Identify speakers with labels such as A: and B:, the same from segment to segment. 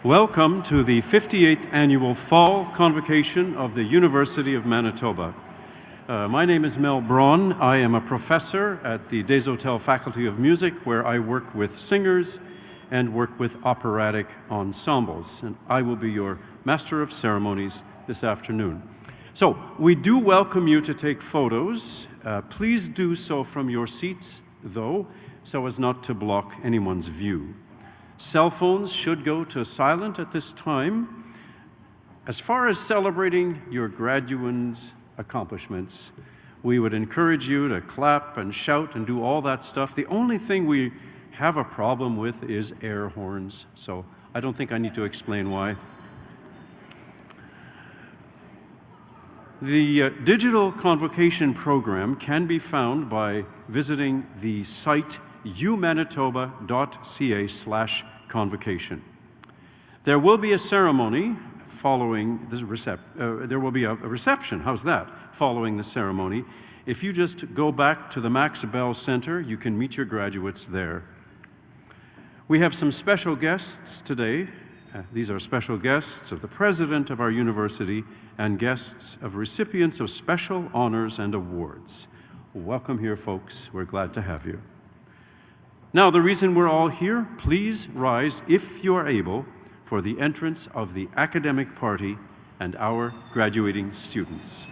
A: Welcome to the 58th Annual Fall Convocation of the University of Manitoba. My name is Mel Braun. I am a professor at the Des Hôtels Faculty of Music, where I work with singers and work with operatic ensembles. And I will be your Master of Ceremonies this afternoon. So, we do welcome you to take photos. Please do so from your seats, though, so as not to block anyone's view. Cell phones should go to silent at this time. As far as celebrating your graduates' accomplishments, we would encourage you to clap and shout and do all that stuff. The only thing we have a problem with is air horns, so I don't think I need to explain why. The digital convocation program can be found by visiting the site umanitoba.ca/convocation. There will be a ceremony following this there will be a reception, how's that, following the ceremony. If you just go back to the Max Bell Center, you can meet your graduates there. We have some special guests today. These are special guests of the president of our university and guests of recipients of special honors and awards. Welcome here, folks. We're glad to have you. Now, the reason we're all here, please rise, if you are able, for the entrance of the academic party and our graduating students.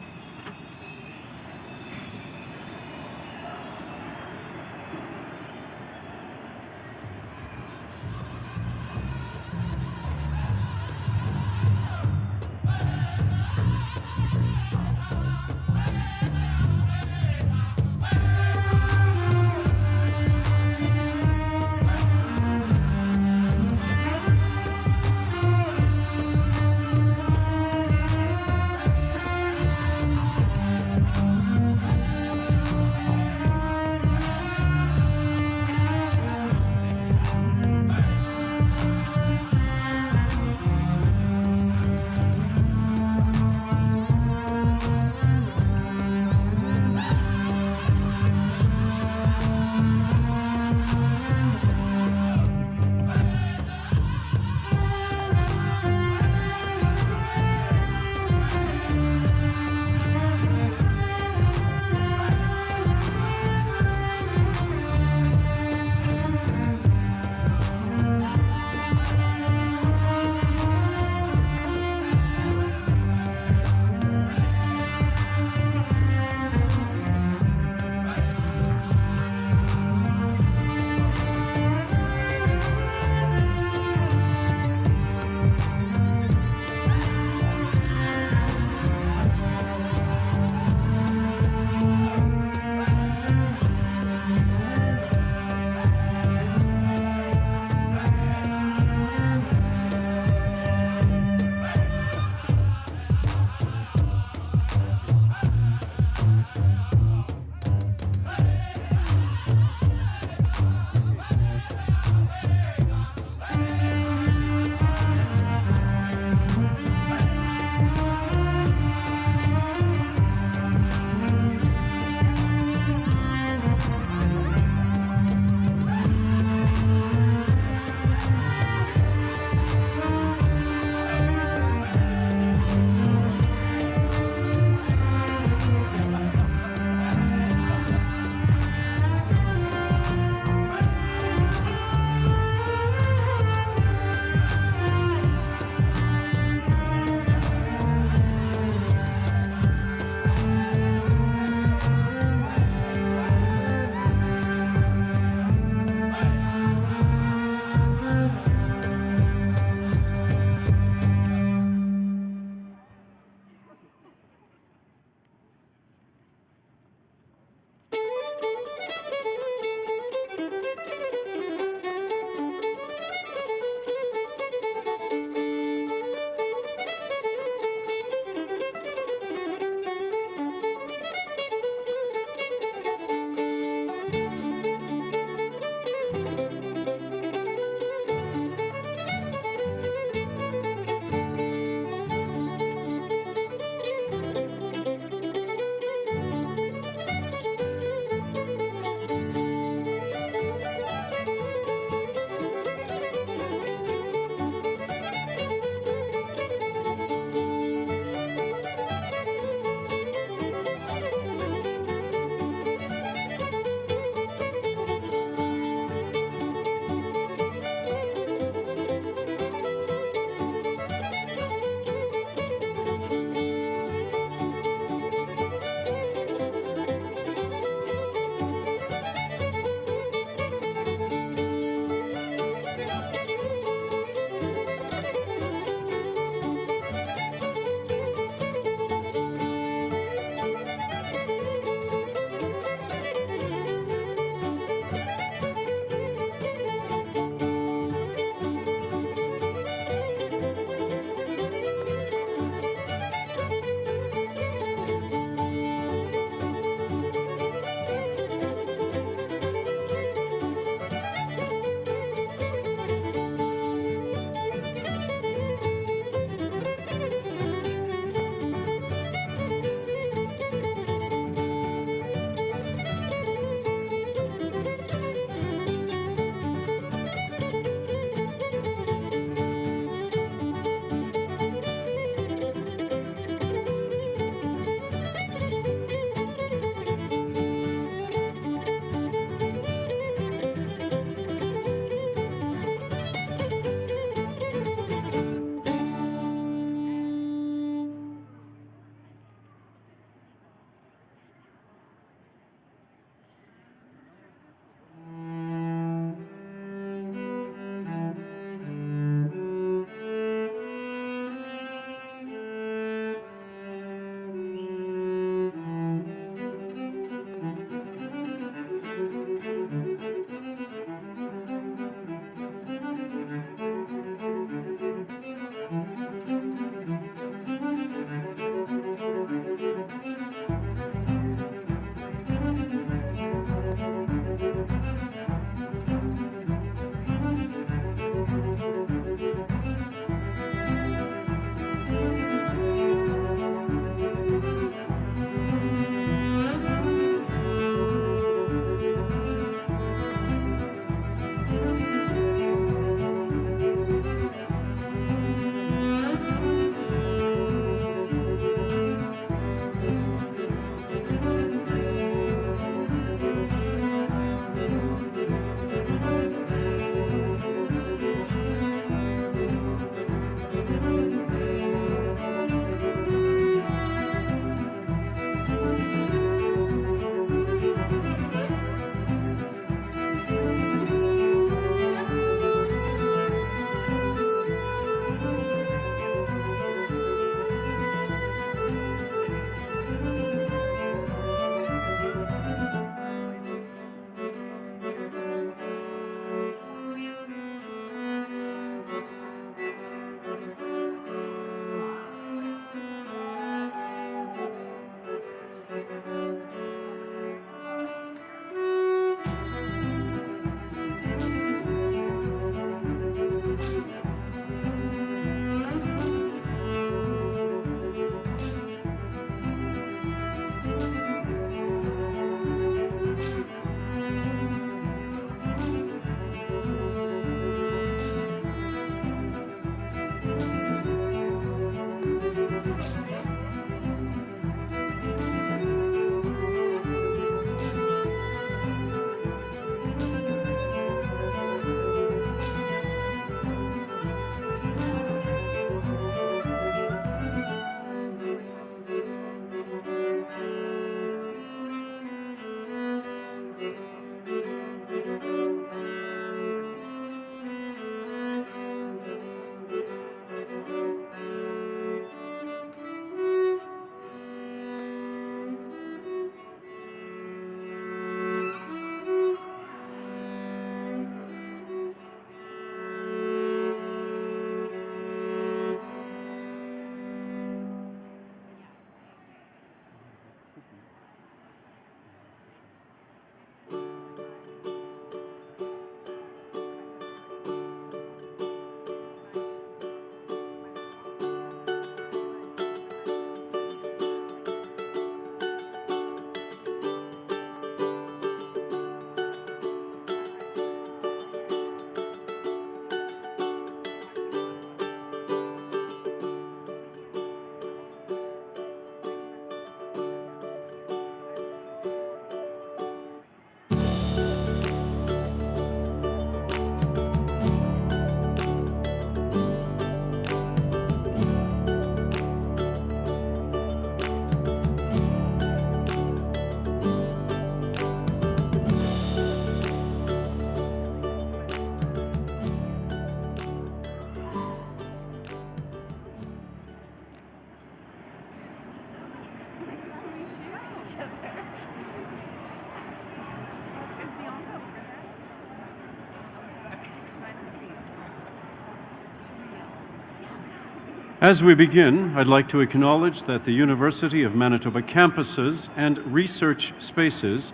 A: As we begin, I'd like to acknowledge that the University of Manitoba campuses and research spaces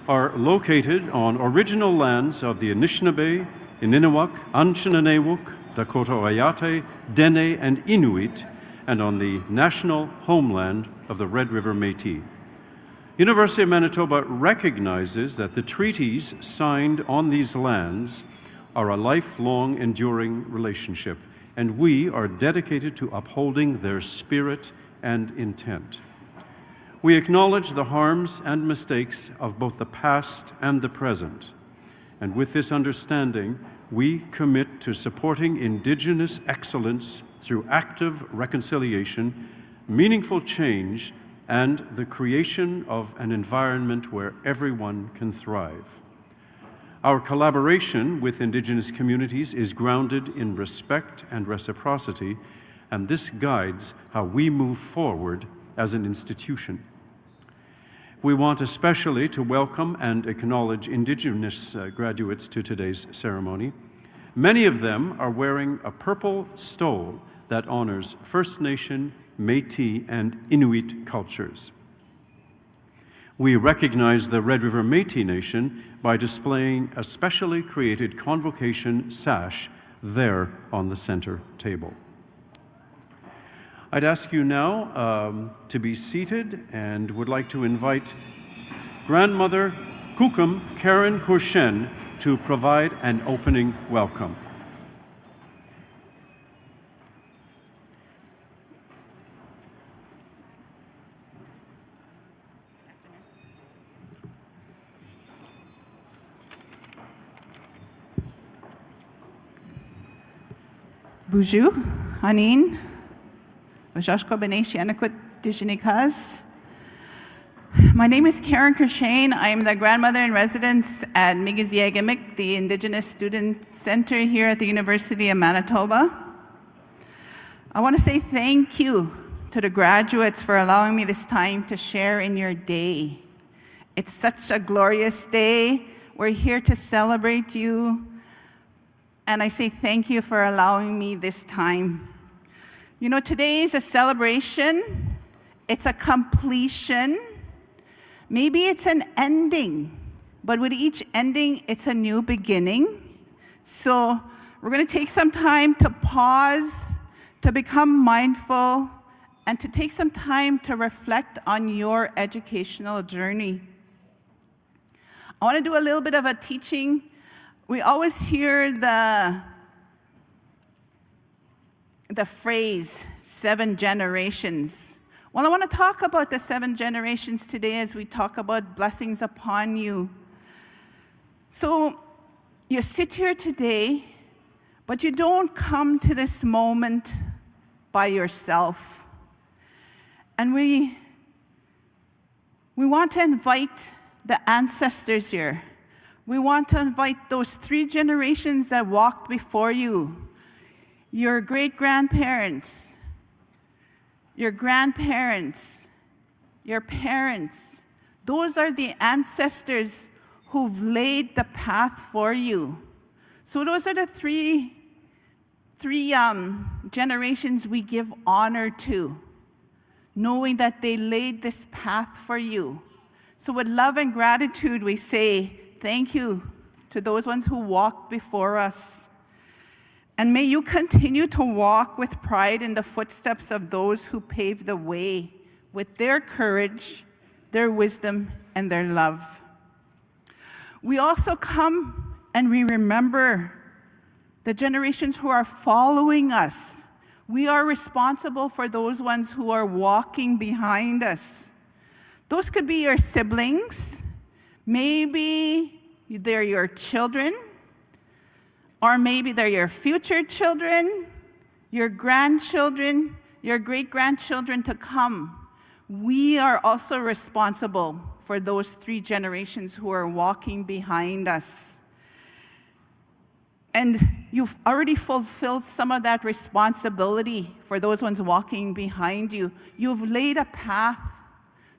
A: are located on original lands of the Anishinaabe, Ininiwak, Anishinaabe, Dakota Oyate, Dene, and Inuit, and on the national homeland of the Red River Métis. University of Manitoba recognizes that the treaties signed on these lands are a lifelong, enduring relationship, and we are dedicated to upholding their spirit and intent. We acknowledge the harms and mistakes of both the past and the present, and with this understanding, we commit to supporting Indigenous excellence through active reconciliation, meaningful change, and the creation of an environment where everyone can thrive. Our collaboration with Indigenous communities is grounded in respect and reciprocity, and this guides how we move forward as an institution. We want especially to welcome and acknowledge Indigenous graduates to today's ceremony. Many of them are wearing a purple stole that honors First Nation, Métis, and Inuit cultures. We recognize the Red River Métis Nation by displaying a specially created Convocation sash there on the center table. I'd ask you now to be seated and would like to invite Grandmother Kukum Karen Kurshen to provide an opening welcome.
B: Bonjour, Anin, Vajashko Beneshi Anakwit Dijinikas. My name is Karen Kershane. I am the grandmother in residence at Miigwech, the Indigenous Student Center here at the University of Manitoba. I want to say thank you to the graduates for allowing me this time to share in your day. It's such a glorious day. We're here to celebrate you. And I say thank you for allowing me this time. You know, today is a celebration. It's a completion. Maybe it's an ending, but with each ending, it's a new beginning. So we're going to take some time to pause, to become mindful, and to take some time to reflect on your educational journey. I want to do a little bit of a teaching. We always hear the phrase, 7 generations. Well, I want to talk about the 7 generations today as we talk about blessings upon you. So you sit here today, but you don't come to this moment by yourself. And we want to invite the ancestors here. We want to invite those 3 generations that walked before you, your great-grandparents, your grandparents, your parents. Those are the ancestors who've laid the path for you. So those are the three generations we give honor to, knowing that they laid this path for you. So with love and gratitude, we say, thank you to those ones who walked before us. And may you continue to walk with pride in the footsteps of those who paved the way with their courage, their wisdom, and their love. We also come and we remember the generations who are following us. We are responsible for those ones who are walking behind us. Those could be your siblings. Maybe they're your children, or maybe they're your future children, your grandchildren, your great-grandchildren to come. We are also responsible for those 3 generations who are walking behind us. And you've already fulfilled some of that responsibility for those ones walking behind you. You've laid a path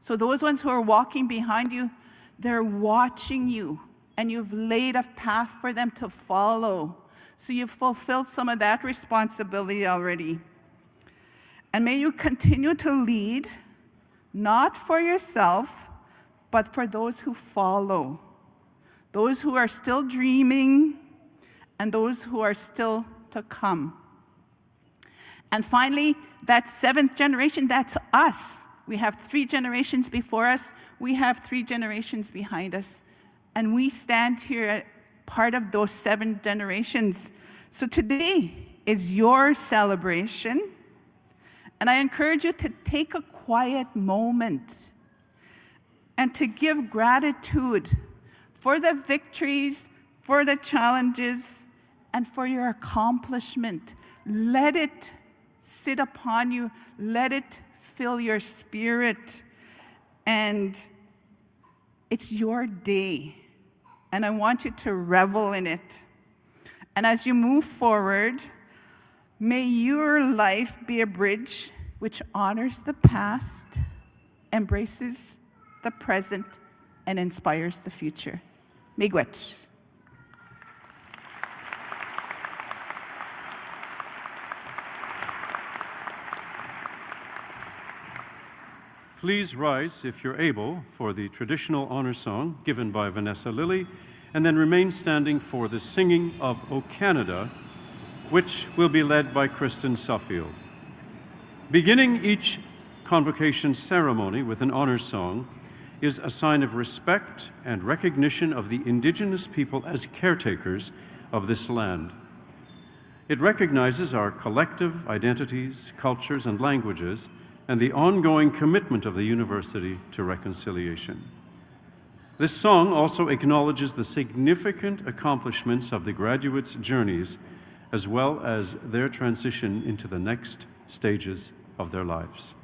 B: So those ones who are walking behind you, they're watching you, and you've laid a path for them to follow. So you've fulfilled some of that responsibility already. And may you continue to lead, not for yourself, but for those who follow, those who are still dreaming, and those who are still to come. And finally, that seventh generation, that's us. We have 3 generations before us. We have 3 generations behind us. And we stand here part of those 7 generations. So today is your celebration. And I encourage you to take a quiet moment and to give gratitude for the victories, for the challenges, and for your accomplishment. Let it sit upon you. Let it fill your spirit. And it's your day. And I want you to revel in it. And as you move forward, may your life be a bridge which honors the past, embraces the present, and inspires the future. Miigwech.
A: Please rise, if you're able, for the traditional honor song given by Vanessa Lilly, and then remain standing for the singing of O Canada, which will be led by Kristen Suffield. Beginning each convocation ceremony with an honor song is a sign of respect and recognition of the Indigenous people as caretakers of this land. It recognizes our collective identities, cultures, and languages, and the ongoing commitment of the university to reconciliation. This song also acknowledges the significant accomplishments of the graduates' journeys, as well as their transition into the next stages of their lives.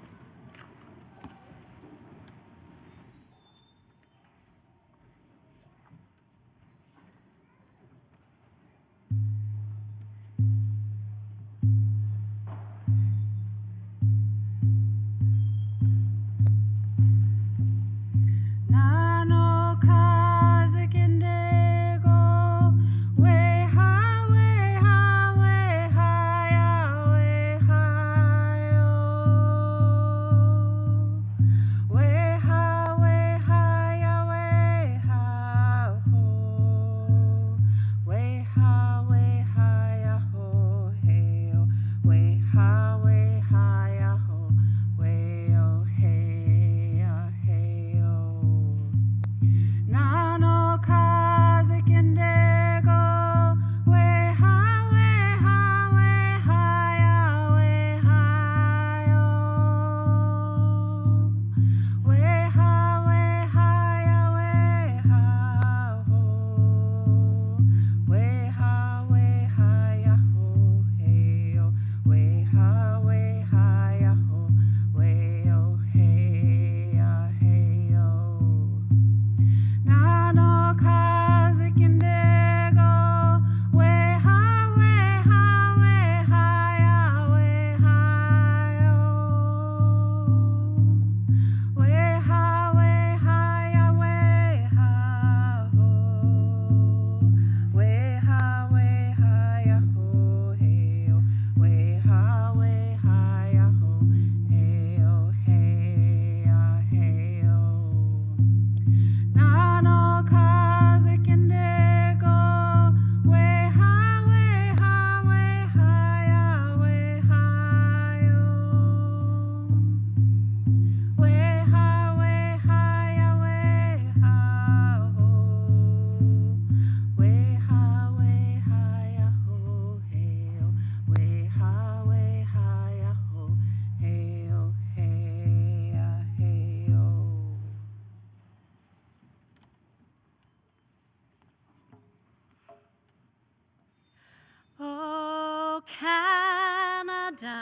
C: Canada,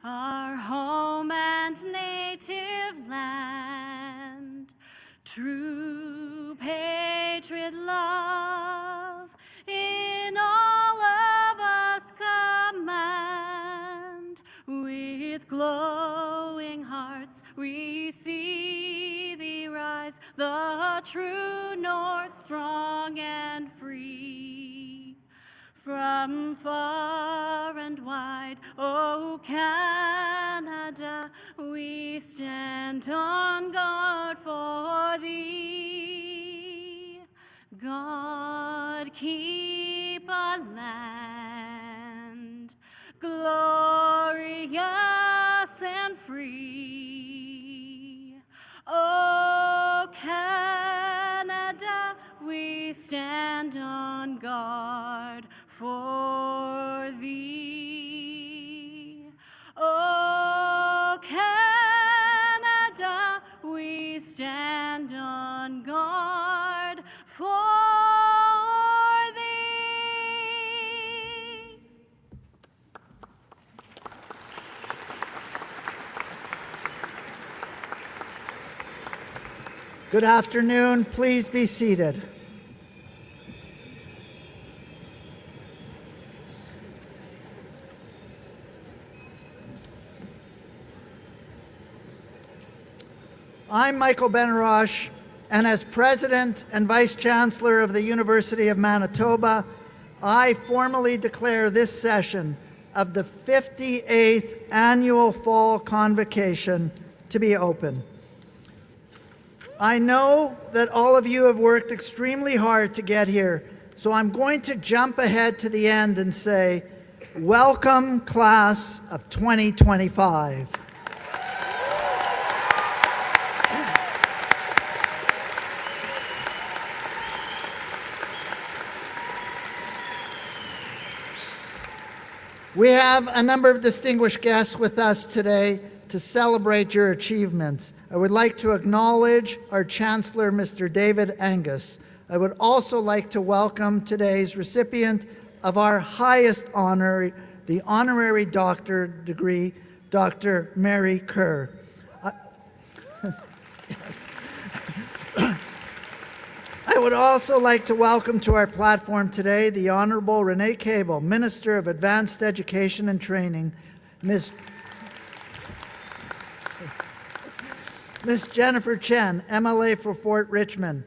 C: our home and native land, true patriot love in all of us command, with glowing hearts receive true north, strong and free. From far and wide, oh Canada, we stand on guard for thee. God, keep our land glorious and free. Oh Canada, we stand on guard for thee. Oh Canada, we stand on guard for thee.
D: Good afternoon. Please be seated. I'm Michael Benarosh, and as President and Vice Chancellor of the University of Manitoba, I formally declare this session of the 58th Annual Fall Convocation to be open. I know that all of you have worked extremely hard to get here, so I'm going to jump ahead to the end and say, welcome, class of 2025. We have a number of distinguished guests with us today to celebrate your achievements. I would like to acknowledge our Chancellor, Mr. David Angus. I would also like to welcome today's recipient of our highest honor, the honorary doctorate degree, Dr. Mary Kerr. Yes. I would also like to welcome to our platform today the Honorable Renee Cable, Minister of Advanced Education and Training, Ms. Jennifer Chen, MLA for Fort Richmond,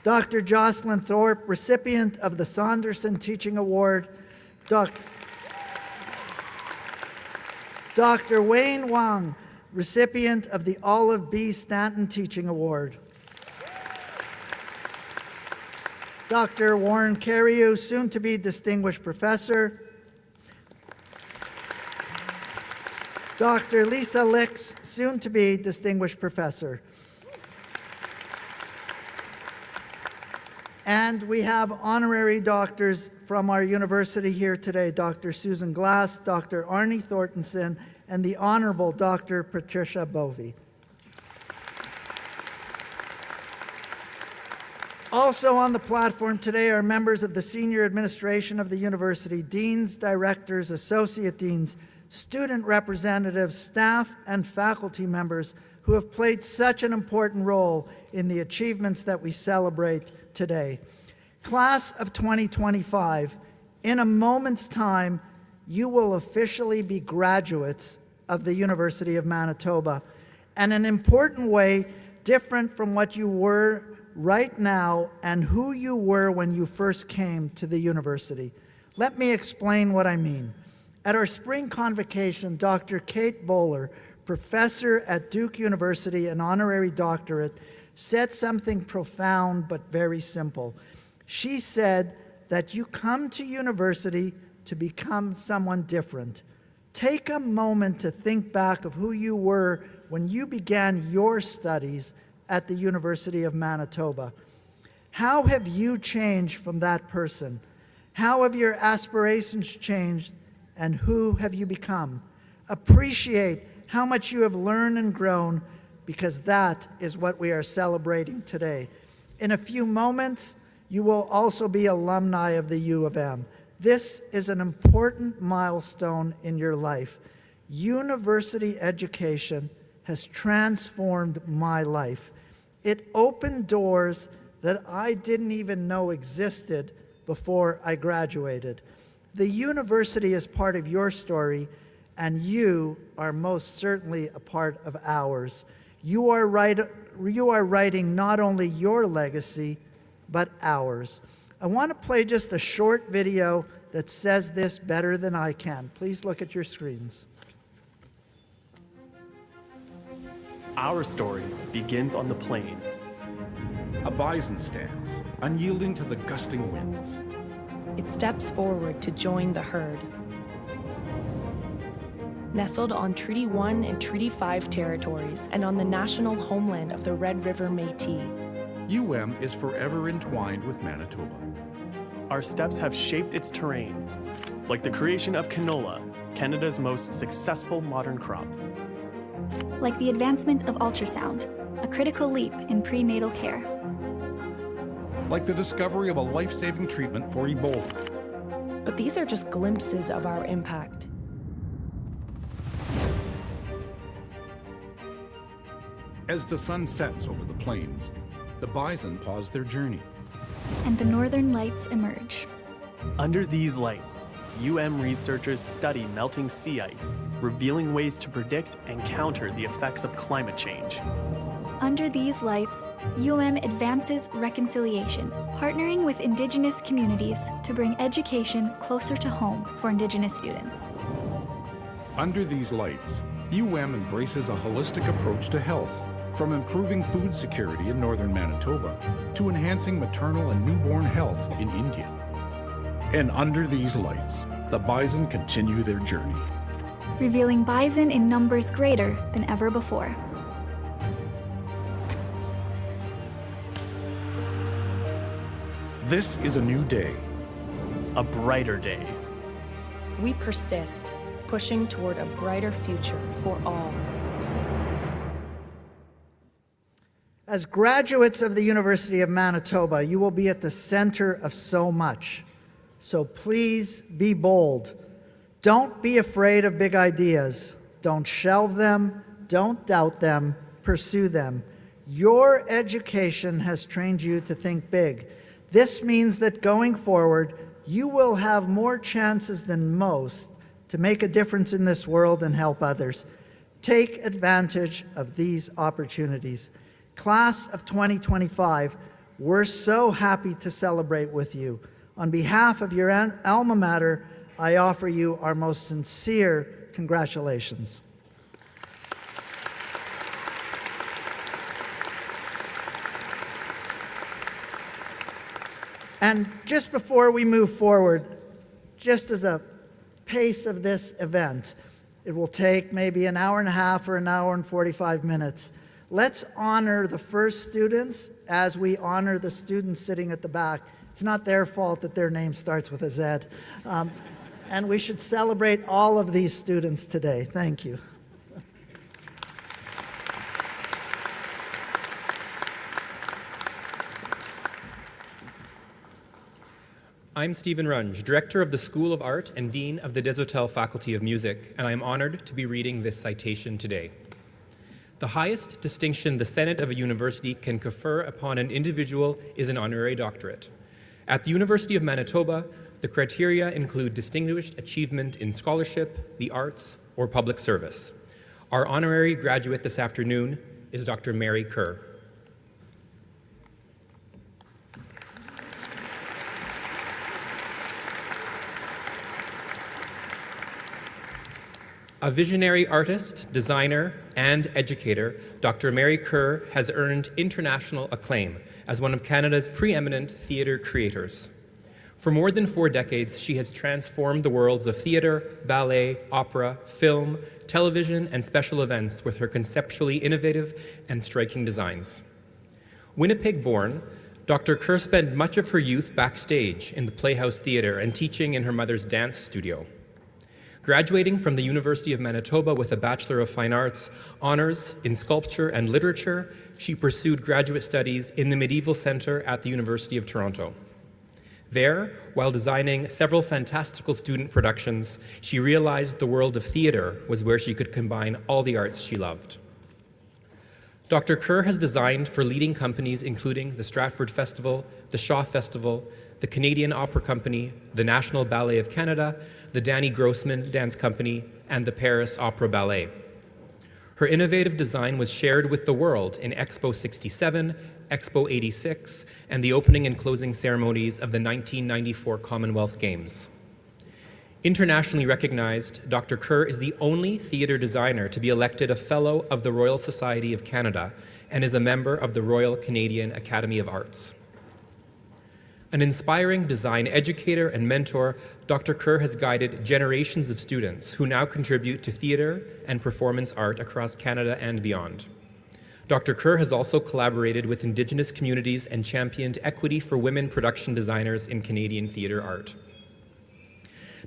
D: Dr. Jocelyn Thorpe, recipient of the Saunderson Teaching Award, Dr. Wayne Wang, recipient of the Olive B. Stanton Teaching Award. Dr. Warren Cariou, soon-to-be Distinguished Professor. Dr. Lisa Licks, soon-to-be Distinguished Professor. And we have honorary doctors from our university here today, Dr. Susan Glass, Dr. Arnie Thorntonson, and the Honorable Dr. Patricia Bovey. Also on the platform today are members of the senior administration of the university, deans, directors, associate deans, student representatives, staff, and faculty members who have played such an important role in the achievements that we celebrate today. Class of 2025, in a moment's time, you will officially be graduates of the University of Manitoba, and in an important way, different from what you were right now and who you were when you first came to the university. Let me explain what I mean. At our spring convocation, Dr. Kate Bowler, professor at Duke University and honorary doctorate, said something profound but very simple. She said that you come to university to become someone different. Take a moment to think back of who you were when you began your studies at the University of Manitoba. How have you changed from that person? How have your aspirations changed, and who have you become? Appreciate how much you have learned and grown, because that is what we are celebrating today. In a few moments, you will also be alumni of the U of M. This is an important milestone in your life. University education has transformed my life. It opened doors that I didn't even know existed before I graduated. The university is part of your story, and you are most certainly a part of ours. You are writing not only your legacy, but ours. I want to play just a short video that says this better than I can. Please look at your screens.
E: Our story begins on the plains.
F: A bison stands, unyielding to the gusting winds.
G: It steps forward to join the herd. Nestled on Treaty 1 and Treaty 5 territories and on the national homeland of the Red River Métis,
F: UM is forever entwined with Manitoba.
E: Our steps have shaped its terrain, like the creation of canola, Canada's most successful modern crop.
H: Like the advancement of ultrasound, a critical leap in prenatal care.
F: Like the discovery of a life-saving treatment for Ebola.
G: but these are just glimpses of our impact.
F: As the sun sets over the plains, the bison pause their journey.
H: And the northern lights emerge.
E: Under these lights, UM researchers study melting sea ice, revealing ways to predict and counter the effects of climate change.
H: Under these lights, UM advances reconciliation, partnering with Indigenous communities to bring education closer to home for Indigenous students.
F: Under these lights, UM embraces a holistic approach to health, from improving food security in northern Manitoba to enhancing maternal and newborn health in India. And under these lights, the bison continue their journey.
H: Revealing bison in numbers greater than ever before.
F: This is a new day.
E: A brighter day.
G: We persist, pushing toward a brighter future for all.
D: As graduates of the University of Manitoba, you will be at the center of so much. So please be bold. Don't be afraid of big ideas. Don't shelve them. Don't doubt them. Pursue them. Your education has trained you to think big. This means that going forward, you will have more chances than most to make a difference in this world and help others. Take advantage of these opportunities. Class of 2025, we're so happy to celebrate with you. On behalf of your alma mater, I offer you our most sincere congratulations. And just before we move forward, just as a pace of this event, it will take maybe an hour and a half or an hour and 45 minutes. Let's honor the first students as we honor the students sitting at the back. It's not their fault that their name starts with a Z. And we should celebrate all of these students today. Thank you.
I: I'm Stephen Runge, Director of the School of Art and Dean of the Desautels Faculty of Music, and I am honored to be reading this citation today. The highest distinction the Senate of a university can confer upon an individual is an honorary doctorate. At the University of Manitoba, the criteria include distinguished achievement in scholarship, the arts, or public service. Our honorary graduate this afternoon is Dr. Mary Kerr. A visionary artist, designer, and educator, Dr. Mary Kerr has earned international acclaim as one of Canada's preeminent theatre creators. For more than 4 decades, she has transformed the worlds of theatre, ballet, opera, film, television, and special events with her conceptually innovative and striking designs. Winnipeg-born, Dr. Kerr spent much of her youth backstage in the Playhouse Theatre and teaching in her mother's dance studio. Graduating from the University of Manitoba with a Bachelor of Fine Arts honors in sculpture and literature, she pursued graduate studies in the Medieval Centre at the University of Toronto. There, while designing several fantastical student productions, she realized the world of theatre was where she could combine all the arts she loved. Dr. Kerr has designed for leading companies including the Stratford Festival, the Shaw Festival, the Canadian Opera Company, the National Ballet of Canada, the Danny Grossman Dance Company, and the Paris Opera Ballet. Her innovative design was shared with the world in Expo 67, Expo 86, and the opening and closing ceremonies of the 1994 Commonwealth Games. Internationally recognized, Dr. Kerr is the only theatre designer to be elected a Fellow of the Royal Society of Canada and is a member of the Royal Canadian Academy of Arts. An inspiring design educator and mentor, Dr. Kerr has guided generations of students who now contribute to theatre and performance art across Canada and beyond. Dr. Kerr has also collaborated with Indigenous communities and championed equity for women production designers in Canadian theatre art.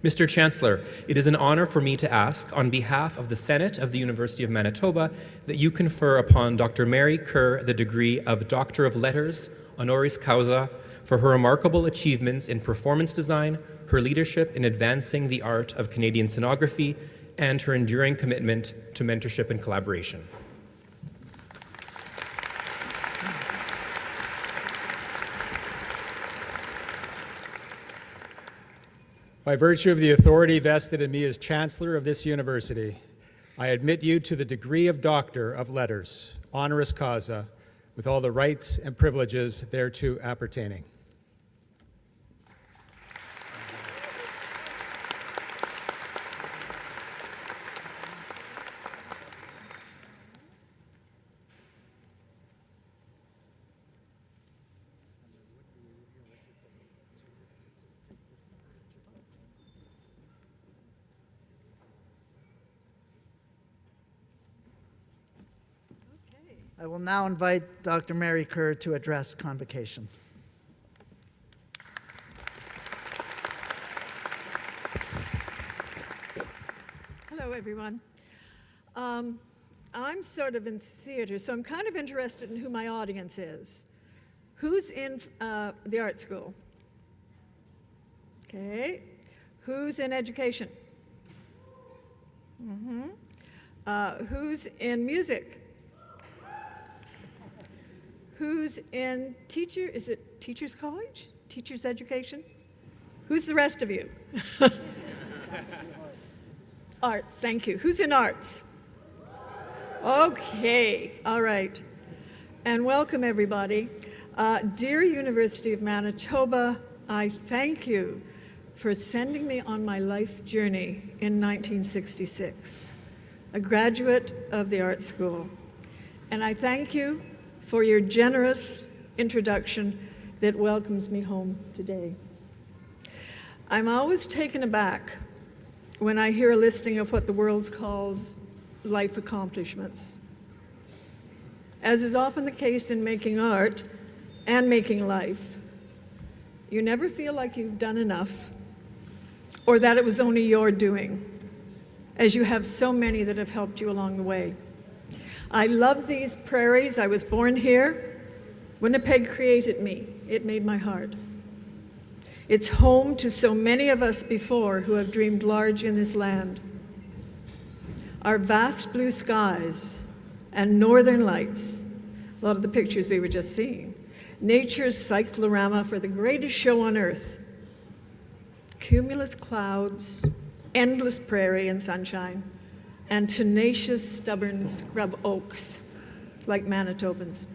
I: Mr. Chancellor, it is an honor for me to ask, on behalf of the Senate of the University of Manitoba, that you confer upon Dr. Mary Kerr the degree of Doctor of Letters, honoris causa, for her remarkable achievements in performance design, her leadership in advancing the art of Canadian scenography, and her enduring commitment to mentorship and collaboration.
J: By virtue of the authority vested in me as Chancellor of this university, I admit you to the degree of Doctor of Letters, honoris causa, with all the rights and privileges thereto appertaining.
D: I will now invite Dr. Mary Kerr to address Convocation.
K: Hello, everyone. I'm sort of in theater, so I'm kind of interested in who my audience is. Who's in the art school? Okay. Who's in education? Who's in music? Who's in is it teacher's college? Teacher's education? Who's the rest of you? Arts, thank you. Who's in arts? Okay, all right. And welcome, everybody. Dear University of Manitoba, I thank you for sending me on my life journey in 1966, a graduate of the art school. And I thank you for your generous introduction that welcomes me home today. I'm always taken aback when I hear a listing of what the world calls life accomplishments. As is often the case in making art and making life, you never feel like you've done enough or that it was only your doing, as you have so many that have helped you along the way. I love these prairies. I was born here. Winnipeg created me. It made my heart. It's home to so many of us before who have dreamed large in this land. Our vast blue skies and northern lights, a lot of the pictures we were just seeing, nature's cyclorama for the greatest show on earth, cumulus clouds, endless prairie and sunshine, and tenacious, stubborn scrub oaks, like Manitobans.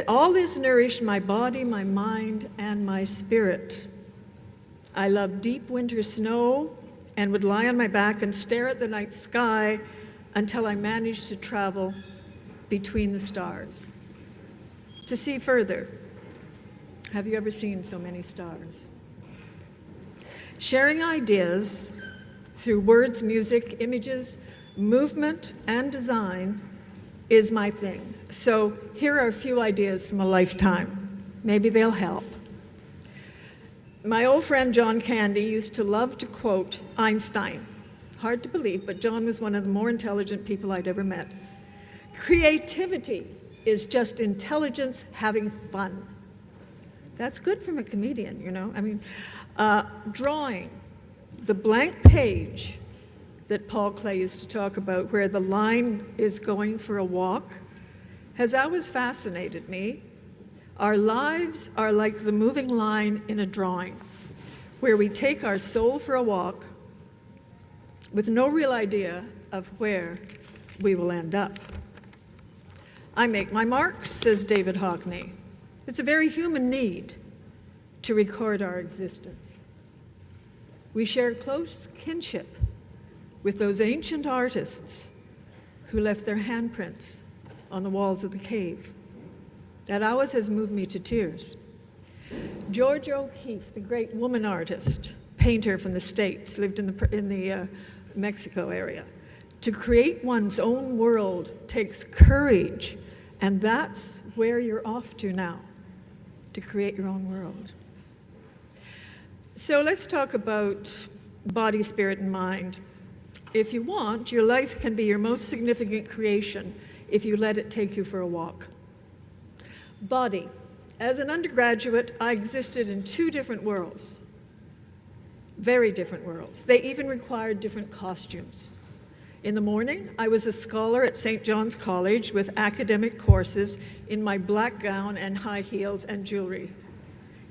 K: All this nourished my body, my mind, and my spirit. I loved deep winter snow and would lie on my back and stare at the night sky until I managed to travel between the stars to see further. Have you ever seen so many stars? Sharing ideas through words, music, images, movement, and design is my thing. So here are a few ideas from a lifetime. Maybe they'll help. My old friend John Candy used to love to quote Einstein. Hard to believe, but John was one of the more intelligent people I'd ever met. Creativity is just intelligence having fun. That's good from a comedian, you know? I mean, drawing. The blank page that Paul Klee used to talk about, where the line is going for a walk, has always fascinated me. Our lives are like the moving line in a drawing. where we take our soul for a walk with no real idea of where we will end up. I make my marks, says David Hockney. It's a very human need to record our existence. We share close kinship with those ancient artists who left their handprints on the walls of the cave. That always has moved me to tears. Georgia O'Keeffe, the great woman artist, painter from the States, lived in the Mexico area. To create one's own world takes courage, and that's where you're off to now, to create your own world. So let's talk about body, spirit, and mind. If you want, your life can be your most significant creation if you let it take you for a walk. Body. As an undergraduate, I existed in two different worlds, very different worlds. They even required different costumes. In the morning, I was a scholar at St. John's College with academic courses in my black gown and high heels and jewelry.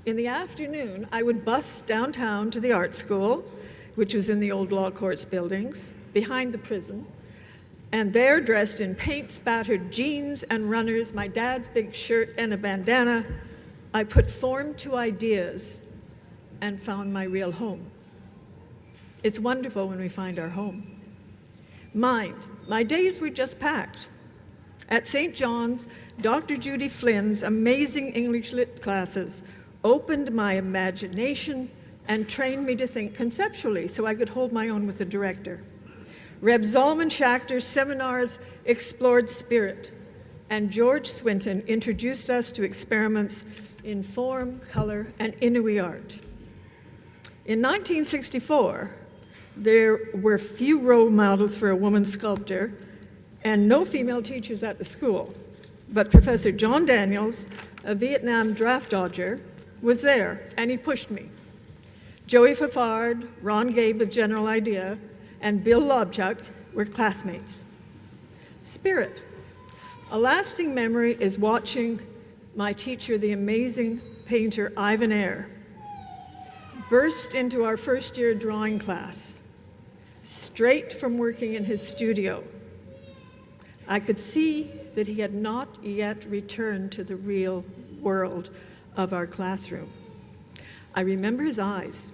K: In the afternoon, I would bus downtown to the art school, which was in the old law courts buildings, behind the prison, and there, dressed in paint-spattered jeans and runners, my dad's big shirt and a bandana, I put form to ideas and found my real home. It's wonderful when we find our home. Mind. My days were just packed. At St. John's, Dr. Judy Flynn's amazing English Lit classes opened my imagination and trained me to think conceptually so I could hold my own with the director. Reb Zalman Schachter's seminars explored spirit, and George Swinton introduced us to experiments in form, color, and Inuit art. In 1964, there were few role models for a woman sculptor and no female teachers at the school. But Professor John Daniels, a Vietnam draft dodger, was there, and he pushed me. Joey Fafard, Ron Gabe of General Idea, and Bill Lobchuk were classmates. Spirit. A lasting memory is watching my teacher, the amazing painter Ivan Eyre, burst into our first-year drawing class, straight from working in his studio. I could see that he had not yet returned to the real world of our classroom. I remember his eyes.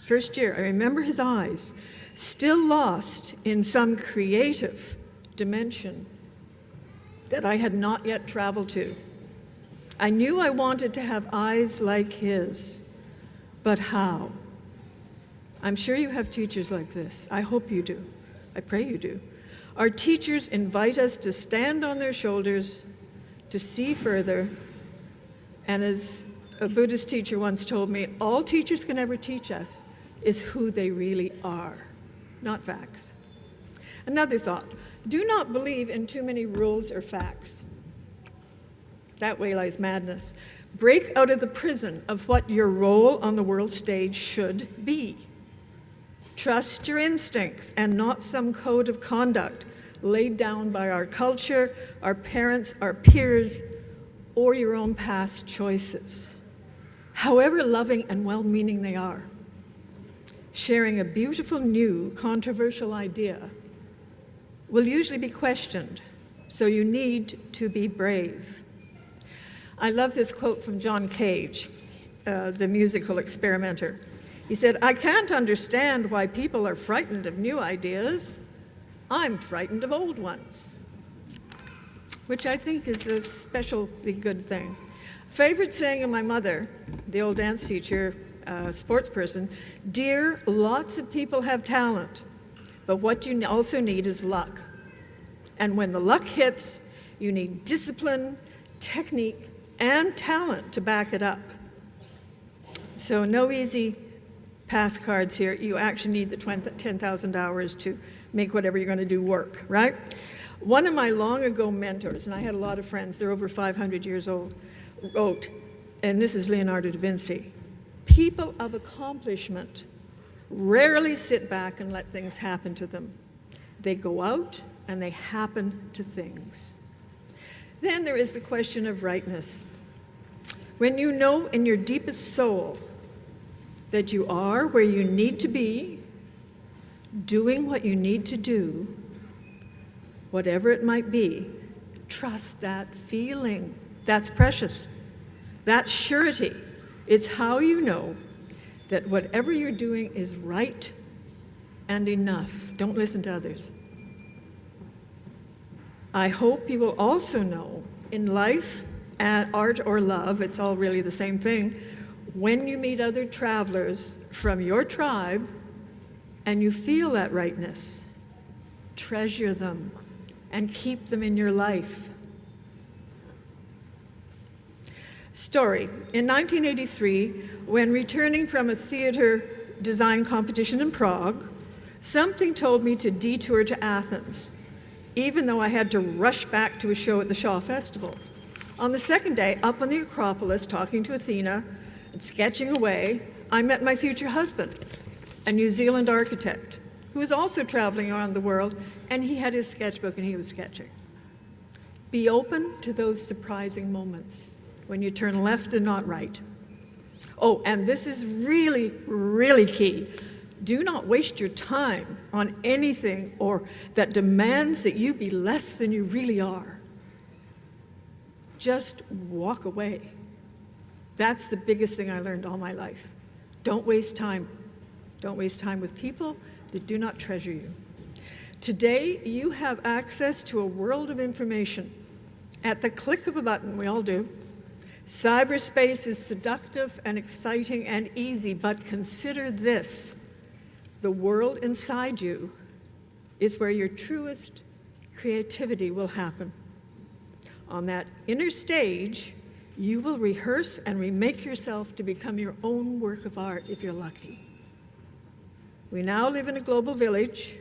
K: First year, I remember his eyes, still lost in some creative dimension that I had not yet traveled to. I knew I wanted to have eyes like his, but how? I'm sure you have teachers like this. I hope you do. I pray you do. Our teachers invite us to stand on their shoulders, to see further, and as a Buddhist teacher once told me, all teachers can ever teach us is who they really are, not facts. Another thought, do not believe in too many rules or facts. That way lies madness. Break out of the prison of what your role on the world stage should be. Trust your instincts and not some code of conduct laid down by our culture, our parents, our peers, or your own past choices, however loving and well-meaning they are. Sharing a beautiful, new, controversial idea will usually be questioned, so you need to be brave. I love this quote from John Cage, the musical experimenter. He said, "I can't understand why people are frightened of new ideas. I'm frightened of old ones," which I think is a specially good thing. Favorite saying of my mother, the old dance teacher, sports person, "Dear, lots of people have talent, but what you also need is luck. And when the luck hits, you need discipline, technique, and talent to back it up." So no easy pass cards here. You actually need the 10,000 hours to make whatever you're going to do work, right? One of my long ago mentors, and I had a lot of friends, they're over 500 years old, wrote, and this is Leonardo da Vinci, "People of accomplishment rarely sit back and let things happen to them. They go out and they happen to things." Then there is the question of rightness. When you know in your deepest soul that you are where you need to be, doing what you need to do, whatever it might be. Trust that feeling. That's precious. That's surety. It's how you know that whatever you're doing is right and enough. Don't listen to others. I hope you will also know in life, and art or love, it's all really the same thing, when you meet other travelers from your tribe and you feel that rightness, treasure them and keep them in your life. Story. In 1983, when returning from a theater design competition in Prague, something told me to detour to Athens, even though I had to rush back to a show at the Shaw Festival. On the second day, up on the Acropolis, talking to Athena and sketching away, I met my future husband, a New Zealand architect, who was also traveling around the world, and he had his sketchbook and he was sketching. Be open to those surprising moments when you turn left and not right. Oh, and this is really, really key. Do not waste your time on anything or that demands that you be less than you really are. Just walk away. That's the biggest thing I learned all my life. Don't waste time. Don't waste time with people that do not treasure you. Today, you have access to a world of information. At the click of a button, we all do. Cyberspace is seductive and exciting and easy, but consider this. The world inside you is where your truest creativity will happen. On that inner stage, you will rehearse and remake yourself to become your own work of art if you're lucky. We now live in a global village,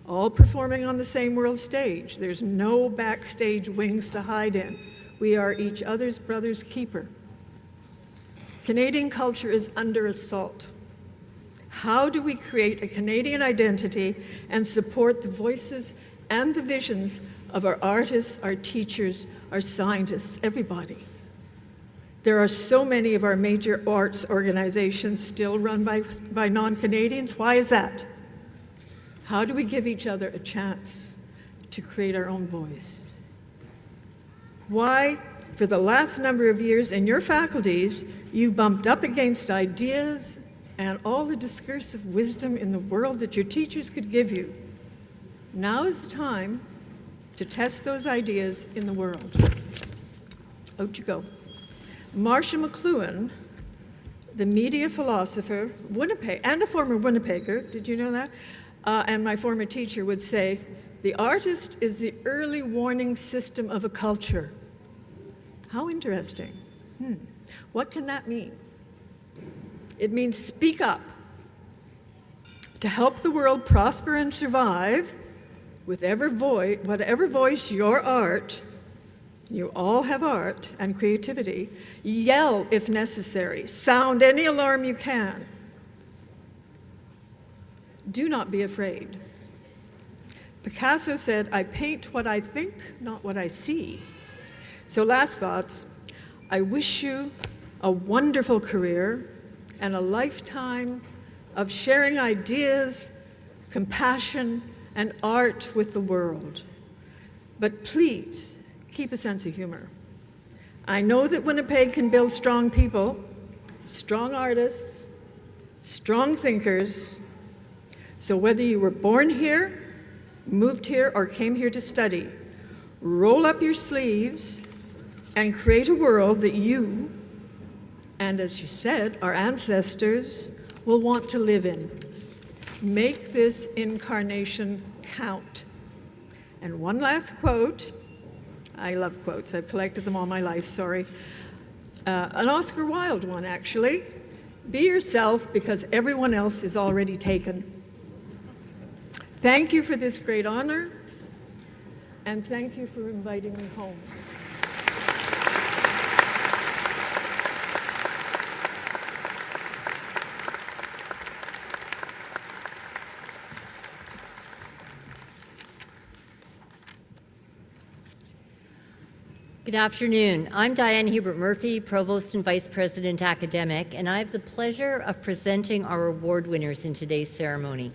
K: all performing on the same world stage. There's no backstage wings to hide in. We are each other's brother's keeper. Canadian culture is under assault. How do we create a Canadian identity and support the voices and the visions of our artists, our teachers, our scientists, everybody? There are so many of our major arts organizations still run by non-Canadians. Why is that? How do we give each other a chance to create our own voice? Why, for the last number of years in your faculties, you bumped up against ideas and all the discursive wisdom in the world that your teachers could give you. Now is the time to test those ideas in the world. Out you go. Marcia McLuhan, the media philosopher, Winnipeg, and a former Winnipegger, did you know that? And my former teacher would say, the artist is the early warning system of a culture. How interesting. What can that mean? It means speak up. To help the world prosper and survive, with whatever voice your art, you all have art and creativity, yell if necessary, sound any alarm you can. Do not be afraid. Picasso said, I paint what I think, not what I see. So last thoughts, I wish you a wonderful career and a lifetime of sharing ideas, compassion, and art with the world. But please, keep a sense of humor. I know that Winnipeg can build strong people, strong artists, strong thinkers. So whether you were born here, moved here, or came here to study, roll up your sleeves and create a world that you, and as you said, our ancestors, will want to live in. Make this incarnation count. And one last quote. I love quotes. I've collected them all my life, sorry. An Oscar Wilde one, actually. Be yourself because everyone else is already taken. Thank you for this great honor, and thank you for inviting me home.
L: Good afternoon. I'm Diane Hebert-Murphy, Provost and Vice President Academic, and I have the pleasure of presenting our award winners in today's ceremony.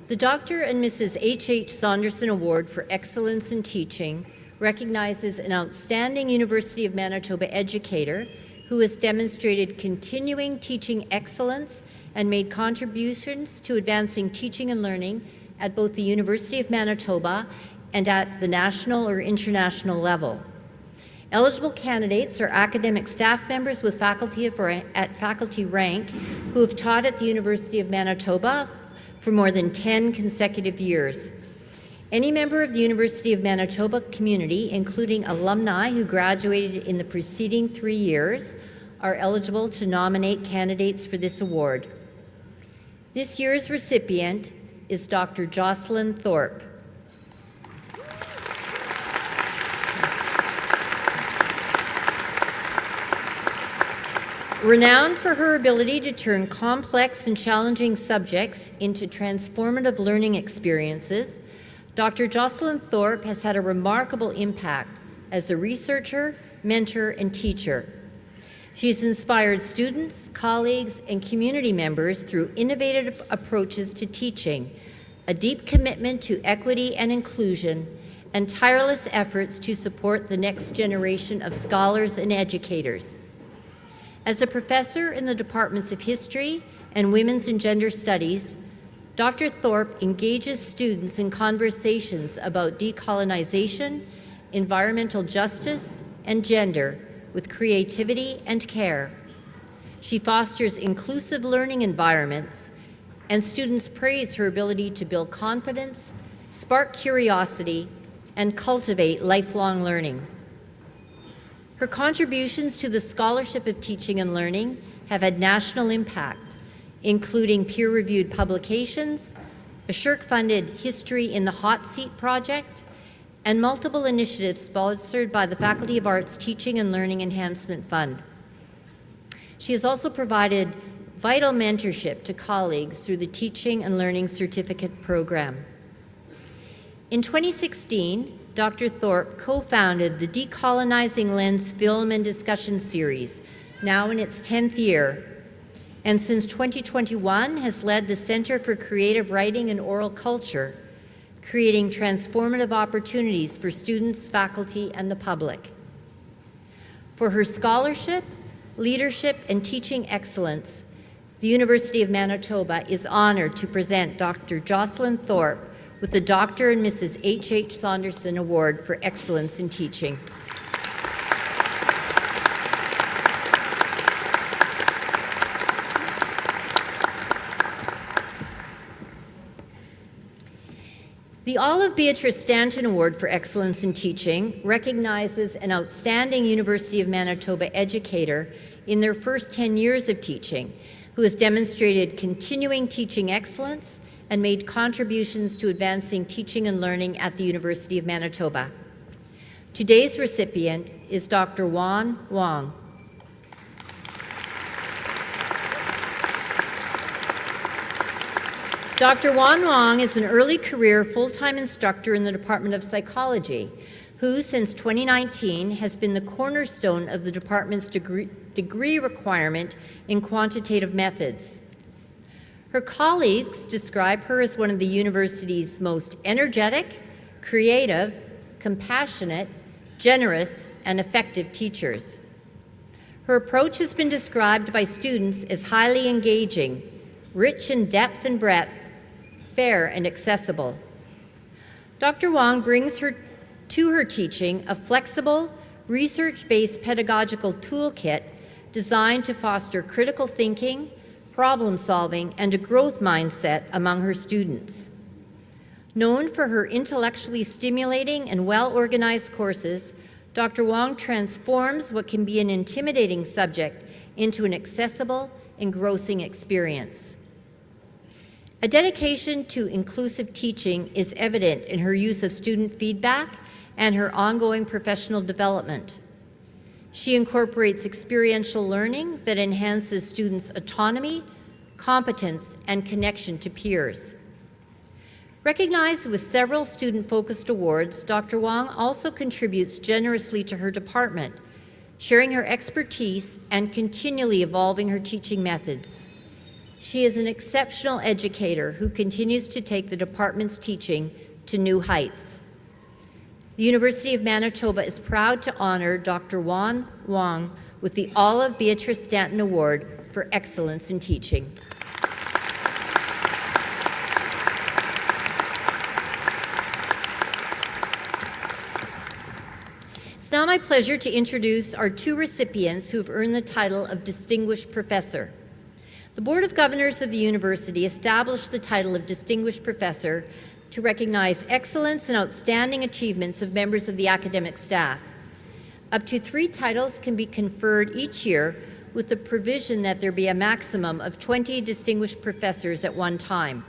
L: The Dr. and Mrs. H.H. Saunderson Award for Excellence in Teaching recognizes an outstanding University of Manitoba educator who has demonstrated continuing teaching excellence and made contributions to advancing teaching and learning at both the University of Manitoba and at the national or international level. Eligible candidates are academic staff members with faculty at faculty rank who have taught at the University of Manitoba for more than 10 consecutive years. Any member of the University of Manitoba community, including alumni who graduated in the preceding 3 years, are eligible to nominate candidates for this award. This year's recipient is Dr. Jocelyn Thorpe. Renowned for her ability to turn complex and challenging subjects into transformative learning experiences, Dr. Jocelyn Thorpe has had a remarkable impact as a researcher, mentor, and teacher. She has inspired students, colleagues, and community members through innovative approaches to teaching, a deep commitment to equity and inclusion, and tireless efforts to support the next generation of scholars and educators. As a professor in the departments of History and Women's and Gender Studies, Dr. Thorpe engages students in conversations about decolonization, environmental justice, and gender with creativity and care. She fosters inclusive learning environments, and students praise her ability to build confidence, spark curiosity, and cultivate lifelong learning. Her contributions to the scholarship of teaching and learning have had national impact, including peer-reviewed publications, a SSHRC-funded History in the Hot Seat project, and multiple initiatives sponsored by the Faculty of Arts Teaching and Learning Enhancement Fund. She has also provided vital mentorship to colleagues through the Teaching and Learning Certificate Program. In 2016, Dr. Thorpe co-founded the Decolonizing Lens Film and Discussion Series, now in its 10th year, and since 2021 has led the Center for Creative Writing and Oral Culture, creating transformative opportunities for students, faculty, and the public. For her scholarship, leadership, and teaching excellence, the University of Manitoba is honored to present Dr. Jocelyn Thorpe with the Dr. and Mrs. H.H. Saunderson Award for Excellence in Teaching. The Olive Beatrice Stanton Award for Excellence in Teaching recognizes an outstanding University of Manitoba educator in their first 10 years of teaching, who has demonstrated continuing teaching excellence and made contributions to advancing teaching and learning at the University of Manitoba. Today's recipient is Dr. Wan Wong. Dr. Wan Wong is an early career full-time instructor in the Department of Psychology, who since 2019 has been the cornerstone of the department's degree requirement in quantitative methods. Her colleagues describe her as one of the university's most energetic, creative, compassionate, generous, and effective teachers. Her approach has been described by students as highly engaging, rich in depth and breadth, fair and accessible. Dr. Wong brings to her teaching a flexible, research-based pedagogical toolkit designed to foster critical thinking, problem-solving, and a growth mindset among her students. Known for her intellectually stimulating and well-organized courses, Dr. Wong transforms what can be an intimidating subject into an accessible, engrossing experience. A dedication to inclusive teaching is evident in her use of student feedback and her ongoing professional development. She incorporates experiential learning that enhances students' autonomy, competence, and connection to peers. Recognized with several student-focused awards, Dr. Wong also contributes generously to her department, sharing her expertise and continually evolving her teaching methods. She is an exceptional educator who continues to take the department's teaching to new heights. The University of Manitoba is proud to honor Dr. Wong with the Olive Beatrice Stanton Award for Excellence in Teaching. It's now my pleasure to introduce our two recipients who have earned the title of Distinguished Professor. The Board of Governors of the University established the title of Distinguished Professor to recognize excellence and outstanding achievements of members of the academic staff. Up to 3 titles can be conferred each year with the provision that there be a maximum of 20 distinguished professors at one time.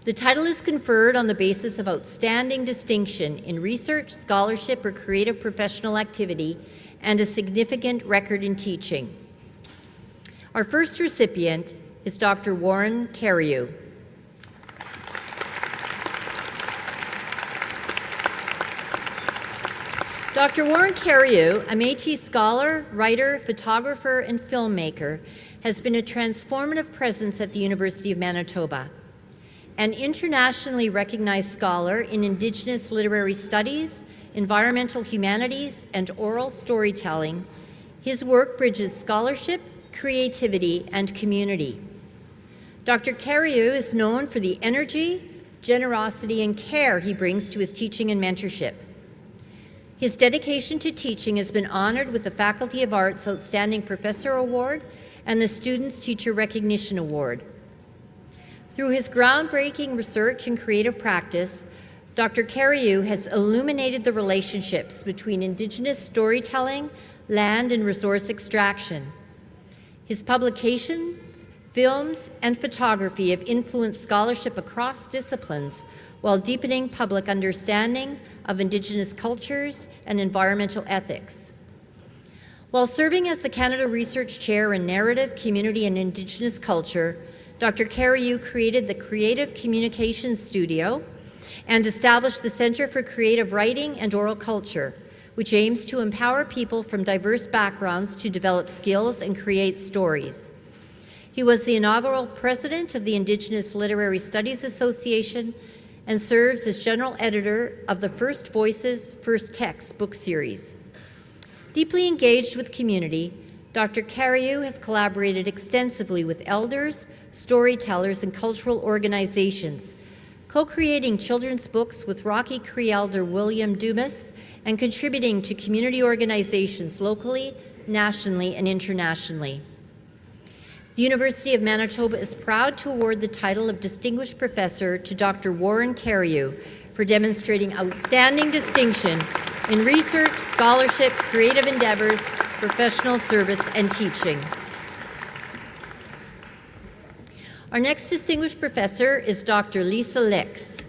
L: The title is conferred on the basis of outstanding distinction in research, scholarship, or creative professional activity, and a significant record in teaching. Our first recipient is Dr. Warren Cariou. Dr. Warren Cariou, a Métis scholar, writer, photographer, and filmmaker, has been a transformative presence at the University of Manitoba. An internationally recognized scholar in Indigenous literary studies, environmental humanities, and oral storytelling, his work bridges scholarship, creativity, and community. Dr. Cariou is known for the energy, generosity, and care he brings to his teaching and mentorship. His dedication to teaching has been honored with the Faculty of Arts Outstanding Professor Award and the Students' Teacher Recognition Award. Through his groundbreaking research and creative practice, Dr. Cariou has illuminated the relationships between Indigenous storytelling, land, and resource extraction. His publications, films, and photography have influenced scholarship across disciplines while deepening public understanding of Indigenous cultures and environmental ethics. While serving as the Canada Research Chair in Narrative, Community, and Indigenous Culture, Dr. Cariou created the Creative Communications Studio and established the Centre for Creative Writing and Oral Culture, which aims to empower people from diverse backgrounds to develop skills and create stories. He was the inaugural president of the Indigenous Literary Studies Association and serves as general editor of the First Voices, First Texts book series. Deeply engaged with community, Dr. Cariou has collaborated extensively with elders, storytellers, and cultural organizations, co-creating children's books with Rocky Cree elder William Dumas and contributing to community organizations locally, nationally, and internationally. The University of Manitoba is proud to award the title of Distinguished Professor to Dr. Warren Cariou for demonstrating outstanding distinction in research, scholarship, creative endeavors, professional service, and teaching. Our next distinguished professor is Dr. Lisa Licks.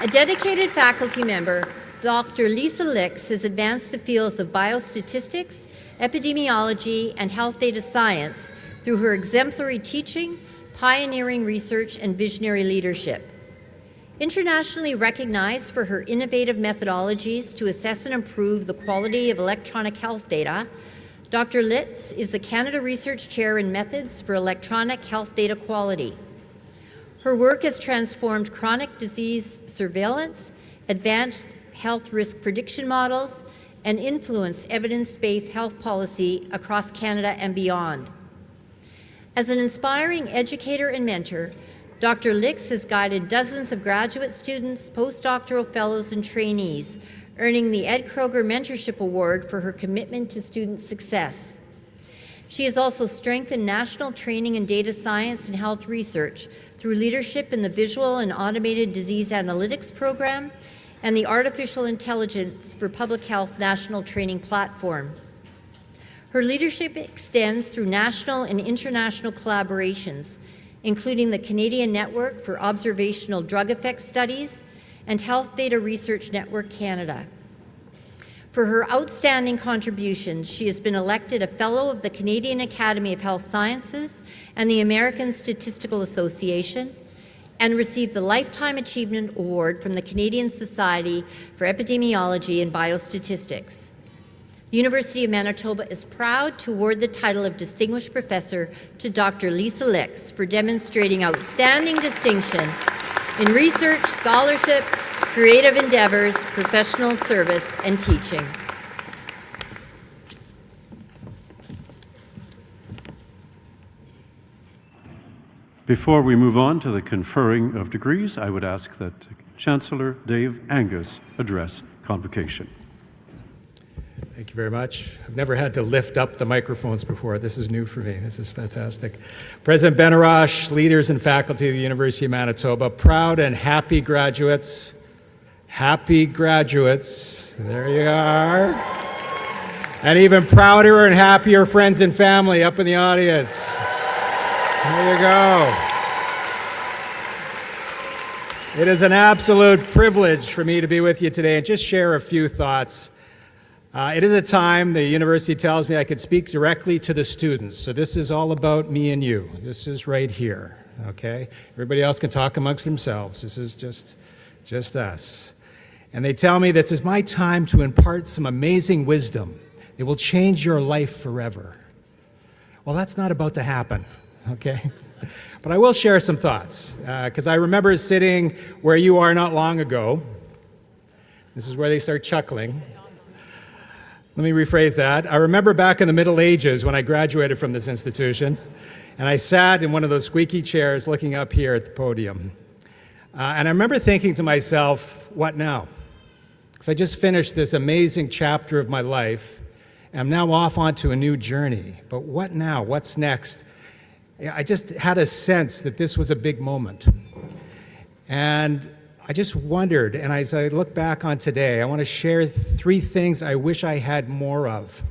L: A dedicated faculty member, Dr. Lisa Licks has advanced the fields of biostatistics, epidemiology, and health data science through her exemplary teaching, pioneering research, and visionary leadership. Internationally recognized for her innovative methodologies to assess and improve the quality of electronic health data, Dr. Licks is the Canada Research Chair in Methods for Electronic Health Data Quality. Her work has transformed chronic disease surveillance, advanced health risk prediction models, and influenced evidence-based health policy across Canada and beyond. As an inspiring educator and mentor, Dr. Licks has guided dozens of graduate students, postdoctoral fellows, and trainees, earning the Ed Kroger Mentorship Award for her commitment to student success. She has also strengthened national training in data science and health research through leadership in the Visual and Automated Disease Analytics Program and the Artificial Intelligence for Public Health National Training Platform. Her leadership extends through national and international collaborations, including the Canadian Network for Observational Drug Effects Studies and Health Data Research Network Canada. For her outstanding contributions, she has been elected a Fellow of the Canadian Academy of Health Sciences and the American Statistical Association, and received the Lifetime Achievement Award from the Canadian Society for Epidemiology and Biostatistics. The University of Manitoba is proud to award the title of Distinguished Professor to Dr. Lisa Lix for demonstrating outstanding distinction in research, scholarship, creative endeavors, professional service, and teaching.
A: Before we move on to the conferring of degrees, I would ask that Chancellor Dave Angus address Convocation.
J: Thank you very much. I've never had to lift up the microphones before. This is new for me. This is fantastic. President Benarosh, leaders and faculty of the University of Manitoba, proud and happy graduates. Happy graduates. There you are. And even prouder and happier friends and family up in the audience. There you go. It is an absolute privilege for me to be with you today and just share a few thoughts. It is a time the university tells me I could speak directly to the students. So this is all about me and you. This is right here, okay? Everybody else can talk amongst themselves. This is just us. And they tell me this is my time to impart some amazing wisdom. It will change your life forever. Well, that's not about to happen, okay? But I will share some thoughts, because I remember sitting where you are not long ago. This is where they start chuckling. Let me rephrase that. I remember back in the Middle Ages when I graduated from this institution, and I sat in one of those squeaky chairs looking up here at the podium. And I remember thinking to myself, what now? Because I just finished this amazing chapter of my life, and I'm now off onto a new journey. But what now? What's next? I just had a sense that this was a big moment. And I just wondered, and as I look back on today, I want to share 3 things I wish I had more of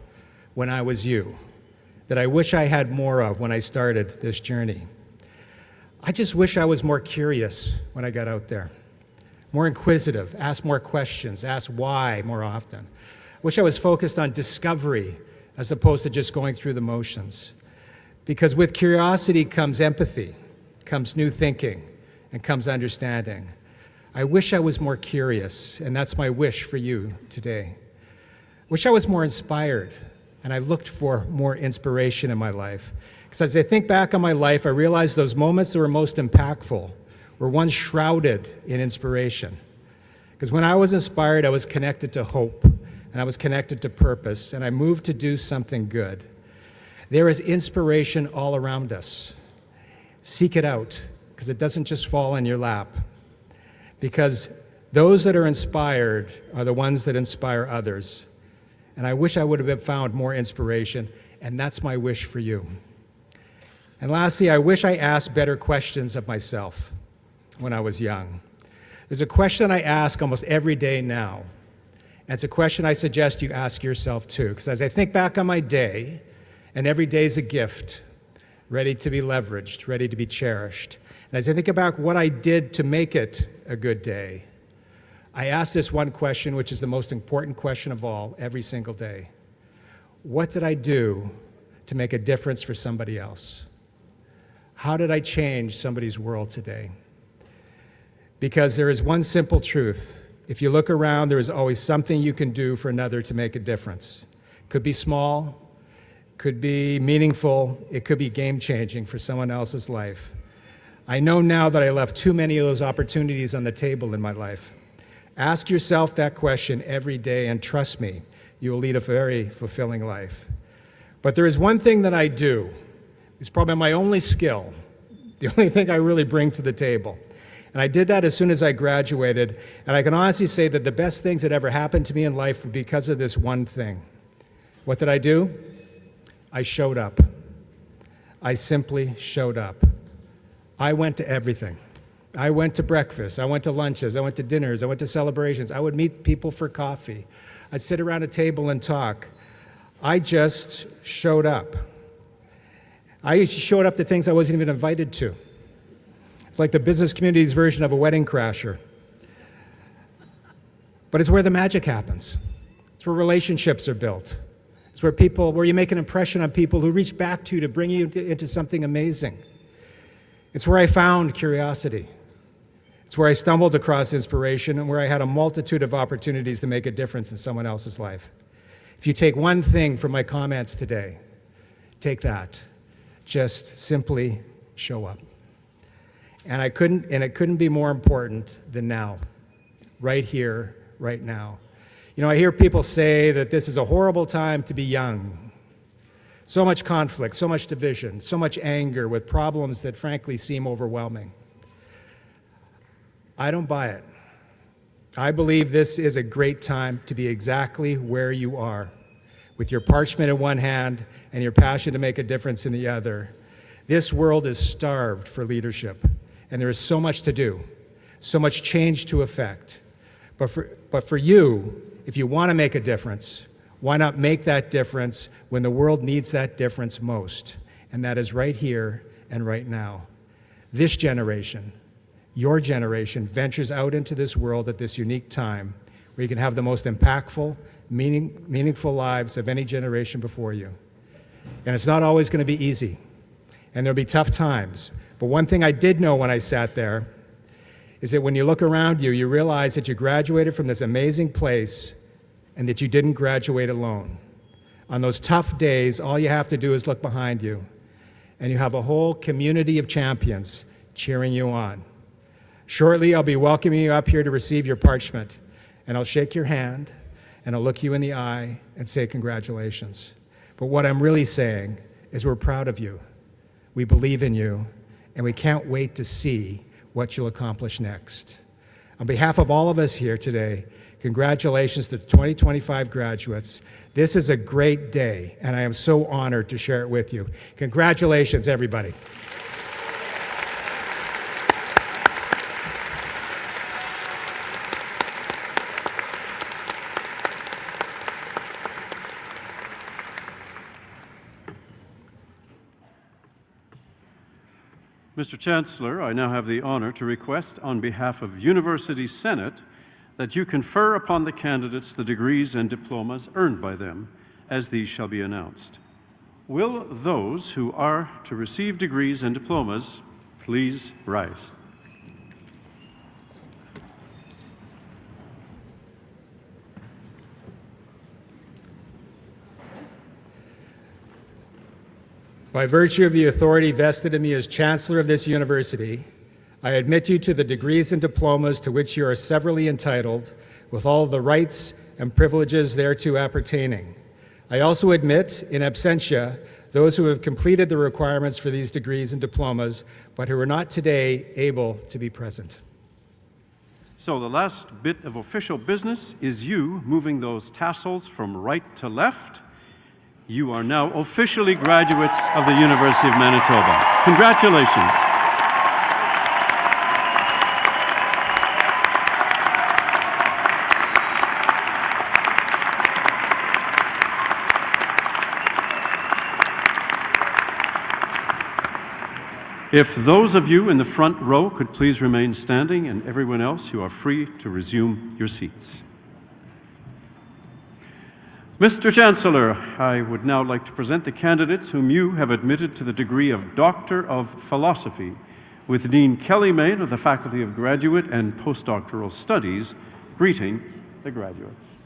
J: when I was you, that I wish I had more of when I started this journey. I just wish I was more curious when I got out there, more inquisitive, asked more questions, asked why more often. I wish I was focused on discovery as opposed to just going through the motions. Because with curiosity comes empathy, comes new thinking, and comes understanding. I wish I was more curious, and that's my wish for you today. I wish I was more inspired, and I looked for more inspiration in my life. Because as I think back on my life, I realize those moments that were most impactful were ones shrouded in inspiration. Because when I was inspired, I was connected to hope, and I was connected to purpose, and I moved to do something good. There is inspiration all around us. Seek it out, because it doesn't just fall in your lap. Because those that are inspired are the ones that inspire others. And I wish I would have found more inspiration, and that's my wish for you. And lastly, I wish I asked better questions of myself when I was young. There's a question I ask almost every day now, and it's a question I suggest you ask yourself too, because as I think back on my day, and every day is a gift, ready to be leveraged, ready to be cherished. And as I think about what I did to make it a good day, I ask this one question, which is the most important question of all, every single day. What did I do to make a difference for somebody else? How did I change somebody's world today? Because there is one simple truth. If you look around, there is always something you can do for another to make a difference. Could be small, could be meaningful, it could be game-changing for someone else's life. I know now that I left too many of those opportunities on the table in my life. Ask yourself that question every day, and trust me, you will lead a very fulfilling life. But there is one thing that I do. It's probably my only skill, the only thing I really bring to the table. And I did that as soon as I graduated, and I can honestly say that the best things that ever happened to me in life were because of this one thing. What did I do? I showed up. I simply showed up. I went to everything. I went to breakfast, I went to lunches, I went to dinners, I went to celebrations. I would meet people for coffee. I'd sit around a table and talk. I just showed up. I showed up to things I wasn't even invited to. It's like the business community's version of a wedding crasher. But it's where the magic happens. It's where relationships are built. It's where you make an impression on people who reach back to you to bring you into something amazing. It's where I found curiosity. It's where I stumbled across inspiration and where I had a multitude of opportunities to make a difference in someone else's life. If you take one thing from my comments today, take that. Just simply show up. And it couldn't be more important than now, right here, right now. You know, I hear people say that this is a horrible time to be young. So much conflict, so much division, so much anger with problems that frankly seem overwhelming. I don't buy it. I believe this is a great time to be exactly where you are, with your parchment in one hand and your passion to make a difference in the other. This world is starved for leadership, and there is so much to do, so much change to effect. But for you, if you want to make a difference, why not make that difference when the world needs that difference most? And that is right here and right now. This generation, your generation, ventures out into this world at this unique time where you can have the most impactful, meaningful lives of any generation before you. And it's not always going to be easy, and there'll be tough times. But one thing I did know when I sat there is that when you look around you, you realize that you graduated from this amazing place and that you didn't graduate alone. On those tough days, all you have to do is look behind you, and you have a whole community of champions cheering you on. Shortly, I'll be welcoming you up here to receive your parchment, and I'll shake your hand, and I'll look you in the eye and say congratulations. But what I'm really saying is we're proud of you. We believe in you, and we can't wait to see what you'll accomplish next. On behalf of all of us here today, congratulations to the 2025 graduates. This is a great day, and I am so honored to share it with you. Congratulations, everybody.
A: Mr. Chancellor, I now have the honor to request on behalf of University Senate that you confer upon the candidates the degrees and diplomas earned by them, as these shall be announced. Will those who are to receive degrees and diplomas please rise?
J: By virtue of the authority vested in me as Chancellor of this university, I admit you to the degrees and diplomas to which you are severally entitled, with all the rights and privileges thereto appertaining. I also admit, in absentia, those who have completed the requirements for these degrees and diplomas, but who are not today able to be present.
A: So the last bit of official business is you moving those tassels from right to left. You are now officially graduates of the University of Manitoba. Congratulations. If those of you in the front row could please remain standing, and everyone else, you are free to resume your seats. Mr. Chancellor, I would now like to present the candidates whom you have admitted to the degree of Doctor of Philosophy, with Dean Kelly Main of the Faculty of Graduate and Postdoctoral Studies, greeting the graduates.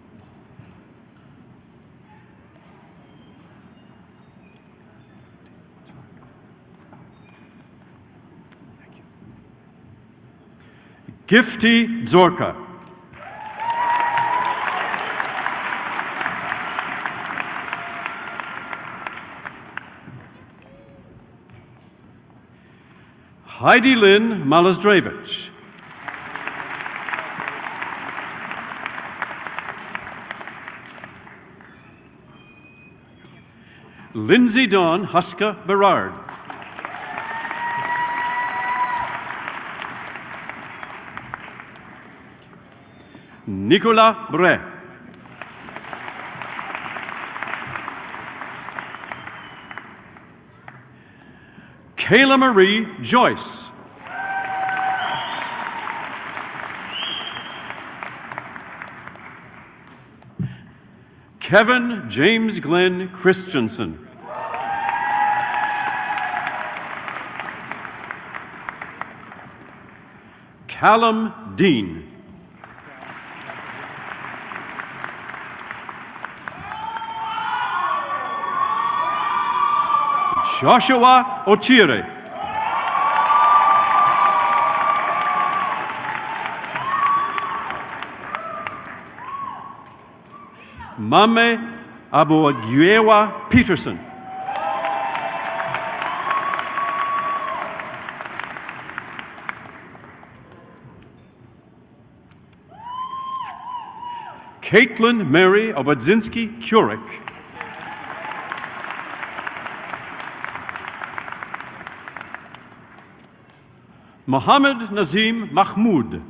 A: Gifty Zorka. Heidi Lynn Malazdravic. Lindsay Dawn Huska Berard. Nicolas Bray. Kayla Marie Joyce. Kevin James Glenn Christensen. Callum Dean. Joshua Ochire. Mame Abuagiewa Peterson. Caitlin Mary Obadzinski-Kurek. Mohammed Nazim Mahmoud.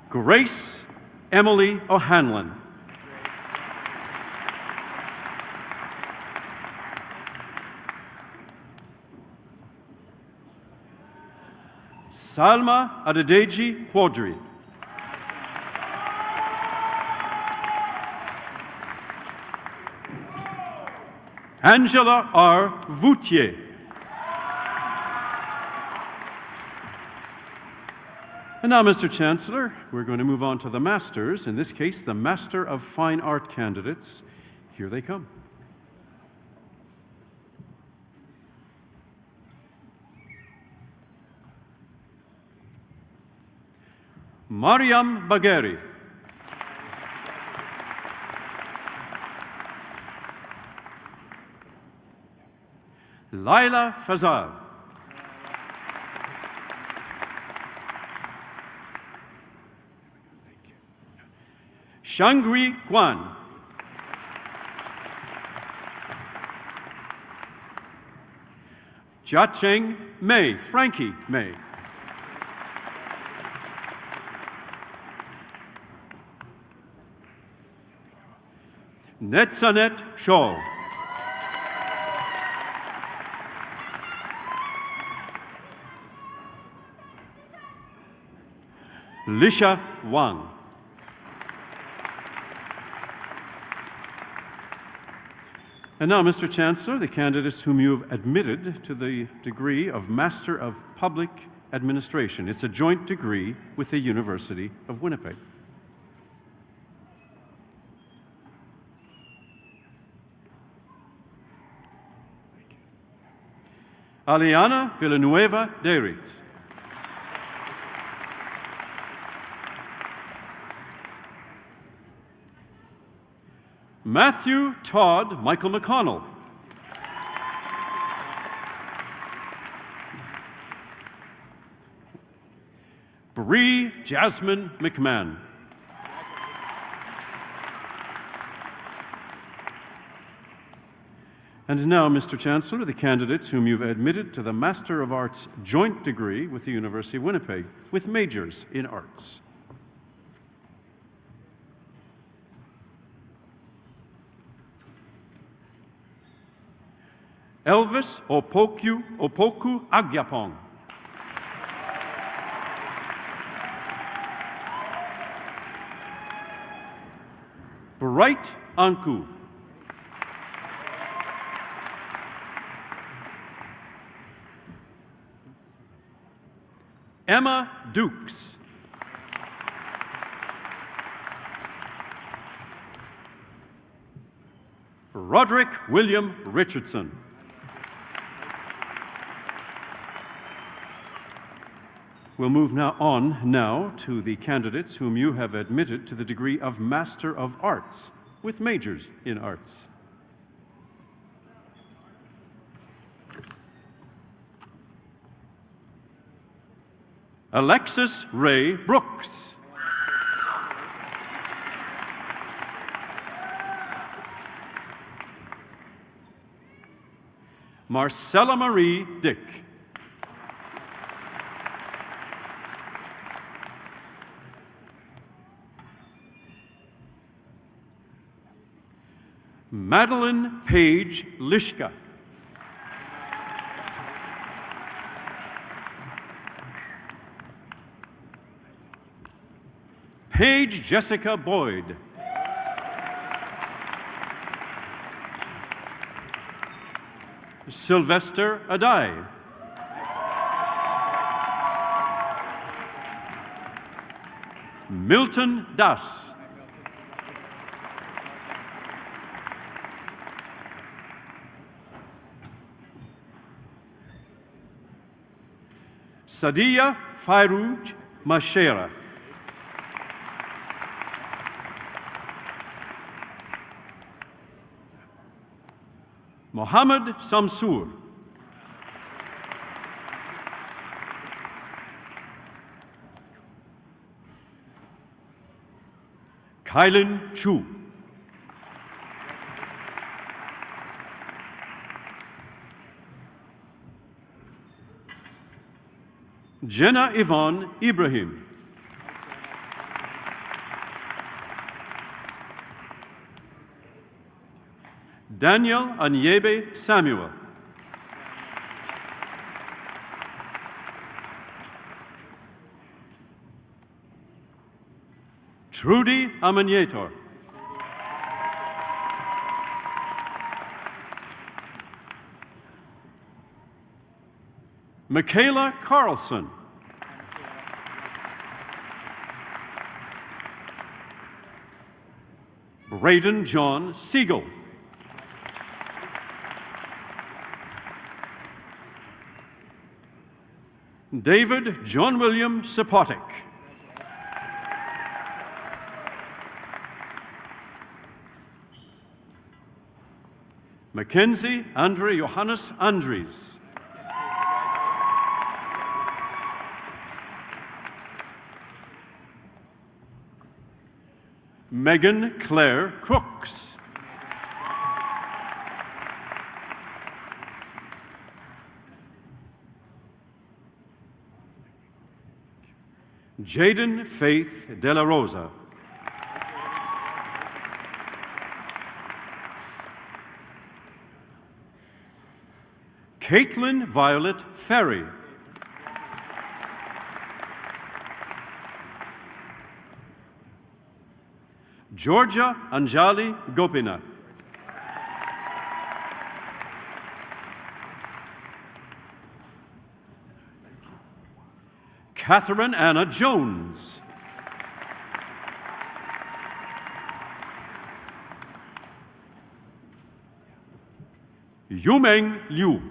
A: Grace Emily O'Hanlon. Salma Adedeji Quadri. Angela R. Voutier. And now, Mr. Chancellor, we're going to move on to the Masters, in this case, the Master of Fine Art candidates. Here they come. Mariam Bagheri. Laila Fazal. Shangri Guan. Jiacheng Mei, Frankie Mei. Netzanet Shaw. Lisha Wang. And now, Mr. Chancellor, the candidates whom you have admitted to the degree of Master of Public Administration. It's a joint degree with the University of Winnipeg. Aliana Villanueva Derit. Matthew Todd Michael McConnell. Bree Jasmine McMahon. And now, Mr. Chancellor, the candidates whom you've admitted to the Master of Arts joint degree with the University of Winnipeg, with majors in arts. Elvis Opoku Agyapong. Bright Anku. Emma Dukes. Roderick William Richardson. We'll move now to the candidates whom you have admitted to the degree of Master of Arts, with majors in arts. Alexis Ray Brooks. Marcella Marie Dick. Madeline Page Lishka. Paige Jessica Boyd. Sylvester Adai. Milton Das. Sadia Fairouj Mashera. Mohammed Samsour. Kylan Chu. Jenna Yvonne Ibrahim. Daniel Anyebe Samuel. Trudy Amanyetor. Michaela Carlson. Braden John Siegel. David John William Sapotic. Mackenzie Andre Johannes Andries. Megan Claire Crooks. Jaden Faith De La Rosa. Caitlin Violet Ferry. Georgia Anjali Gopinath. Catherine Anna Jones. Yumeng Liu.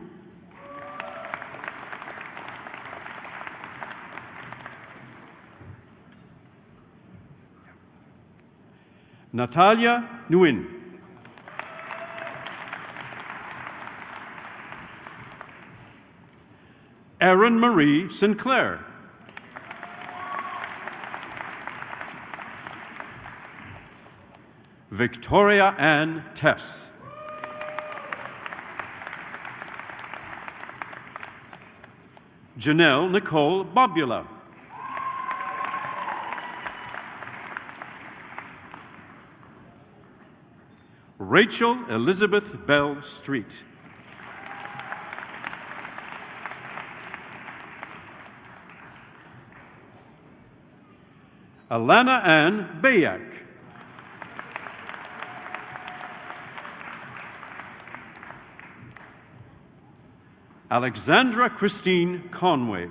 A: Natalia Nguyen. Erin Marie Sinclair. Victoria Ann Tess. Janelle Nicole Bobula. Rachel Elizabeth Bell Street. Alana Ann Bayak. Alexandra Christine Conway.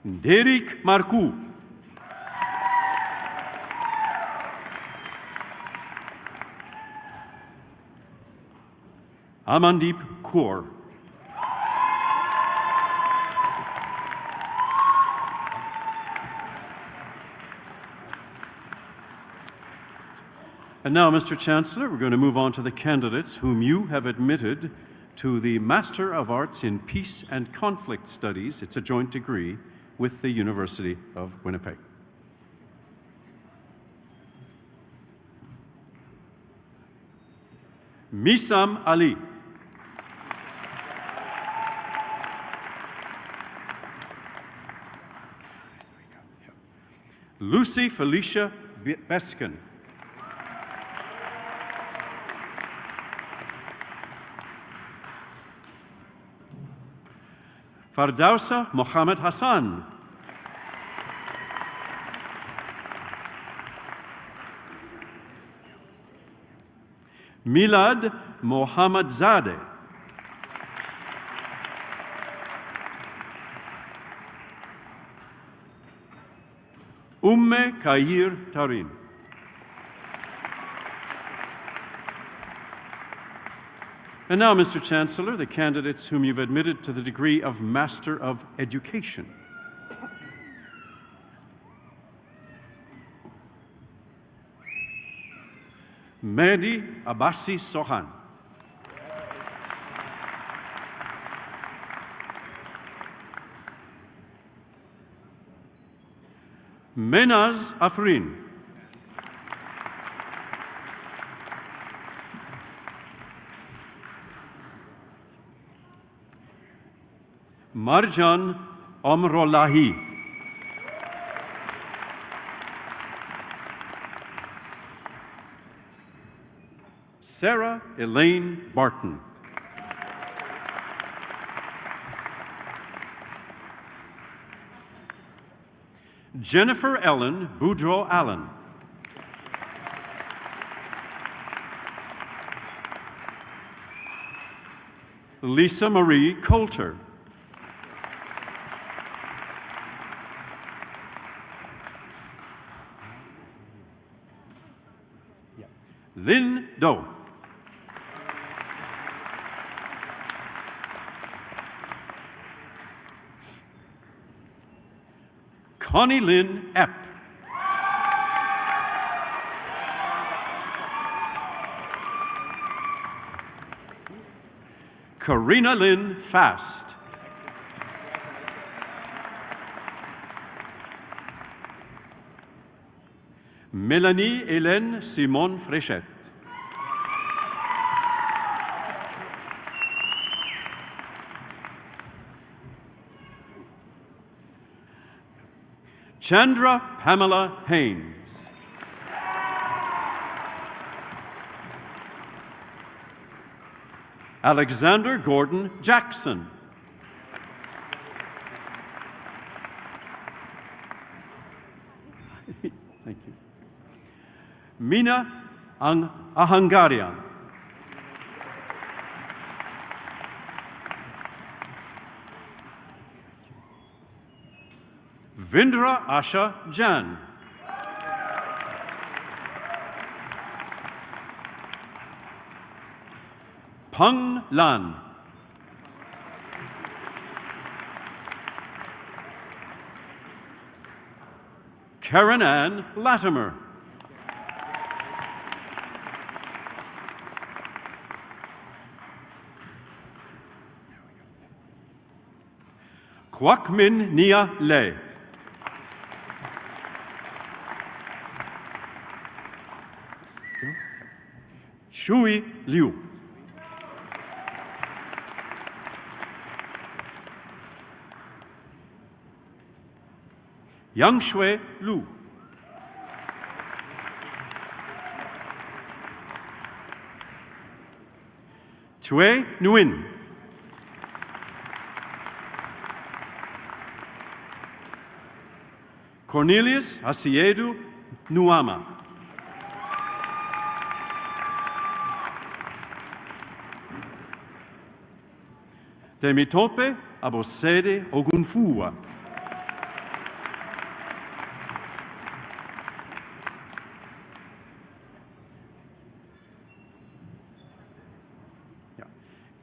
A: Derek Marcoux. Amandeep Kaur. And now, Mr. Chancellor, we're going to move on to the candidates whom you have admitted to the Master of Arts in Peace and Conflict Studies. It's a joint degree with the University of Winnipeg. Misam Ali. Lucy Felicia Beskin. Fardausa Mohammed Hassan. Milad Mohammad Zadeh. Umme Kair Tarin. And now, Mr. Chancellor, the candidates whom you've admitted to the degree of Master of Education. Mehdi Abbasi Sohan. Menaz Afrin. Marjan Omrolahi. Sarah Elaine Barton. Jennifer Ellen Boudreau Allen. Lisa Marie Coulter. Lynn Doe. Connie Lynn Epp. Karina Lynn Fast. Mélanie Hélène Simone Fréchette. Chandra Pamela Haynes. Alexander Gordon Jackson. Thank you. Mina Ahangarian. Vindra Asha Jan. Peng Lan. Karen Ann Latimer. Kwak Min Nia Le. Shui Liu. Yang Shui Lu. Tue Nguyen. Cornelius Asiedu Nuama. Temitope Abosede Ogunfua.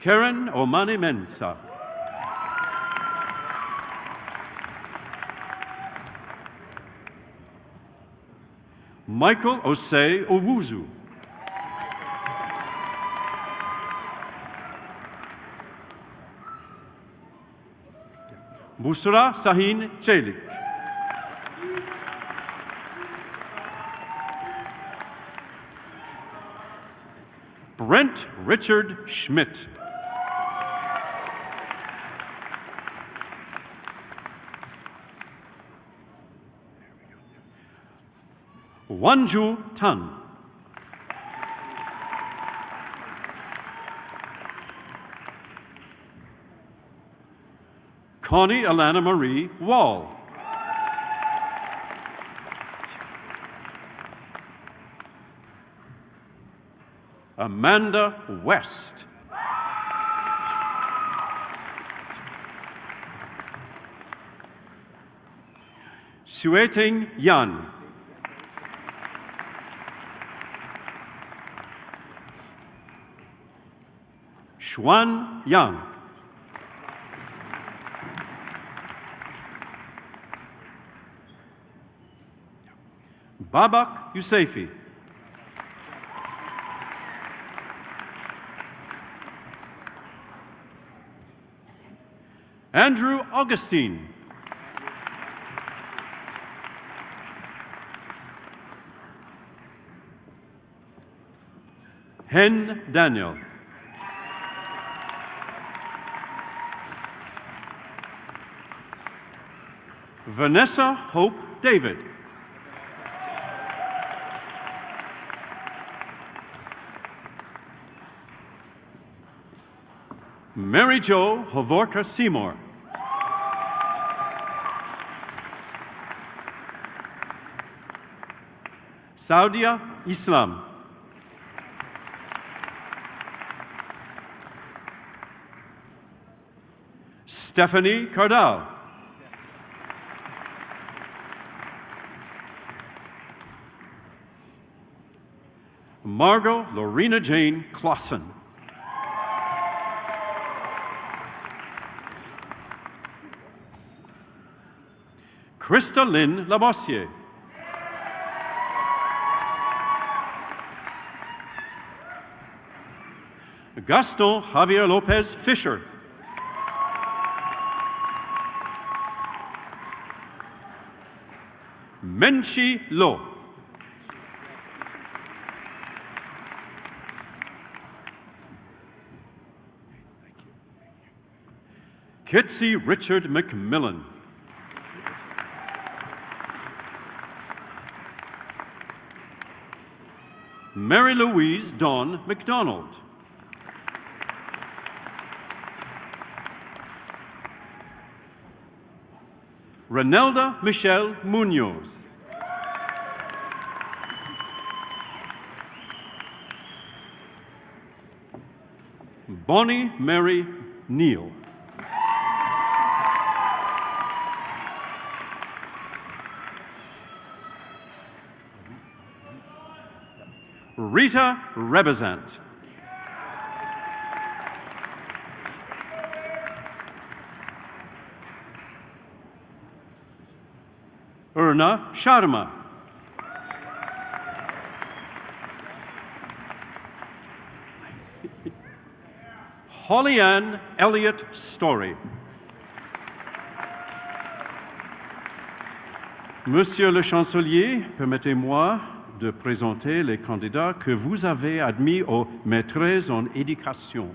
A: Karen Omani Mensa. Michael Osei Owuzu. Busra Sahin Çelik. Brent Richard Schmidt. Wanju Tan. Connie Alana Marie Wall. Amanda West. Sueting Yan. Xuan Yang. Babak Yousefi. Andrew Augustine. Hen Daniel. Vanessa Hope David. Mary Jo Hovorka Seymour. Saudia Islam. Stephanie Cardal. Margot Lorena Jane Clausen. Krista Lynn Labossiere. Gaston Javier Lopez Fisher. Menchi Lo. Kitsy Richard McMillan. Mary Louise Dawn McDonald. Renelda Michelle Munoz. Bonnie Mary Neal. Rita Rebezant. Erna Sharma. Holly-Ann Elliott Story. Monsieur le Chancelier, permettez-moi de présenter les candidats que vous avez admis aux Maîtrises en éducation.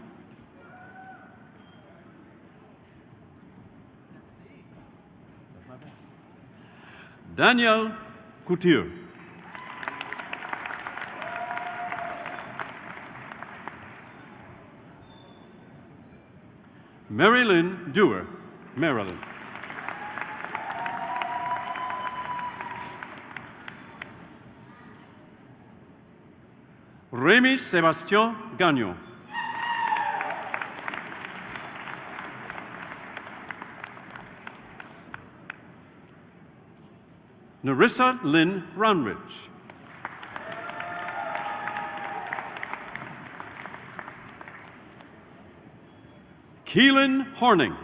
A: Daniel Couture. Marilyn Dewar, Maryland. Rémi Sébastien Gagnon. Narissa Lynn Brownridge. Keelan Horning.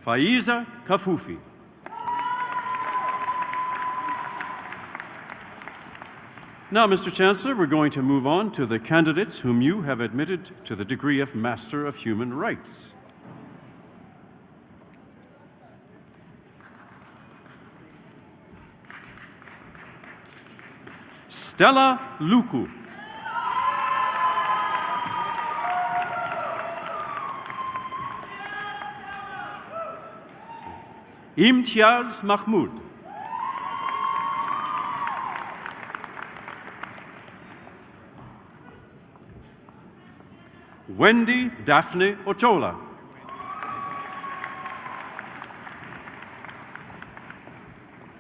A: Faiza Kafufi. Now, Mr. Chancellor, we're going to move on to the candidates whom you have admitted to the degree of Master of Human Rights. Stella Luku. Imtiaz Mahmoud. Wendy Daphne Ochola.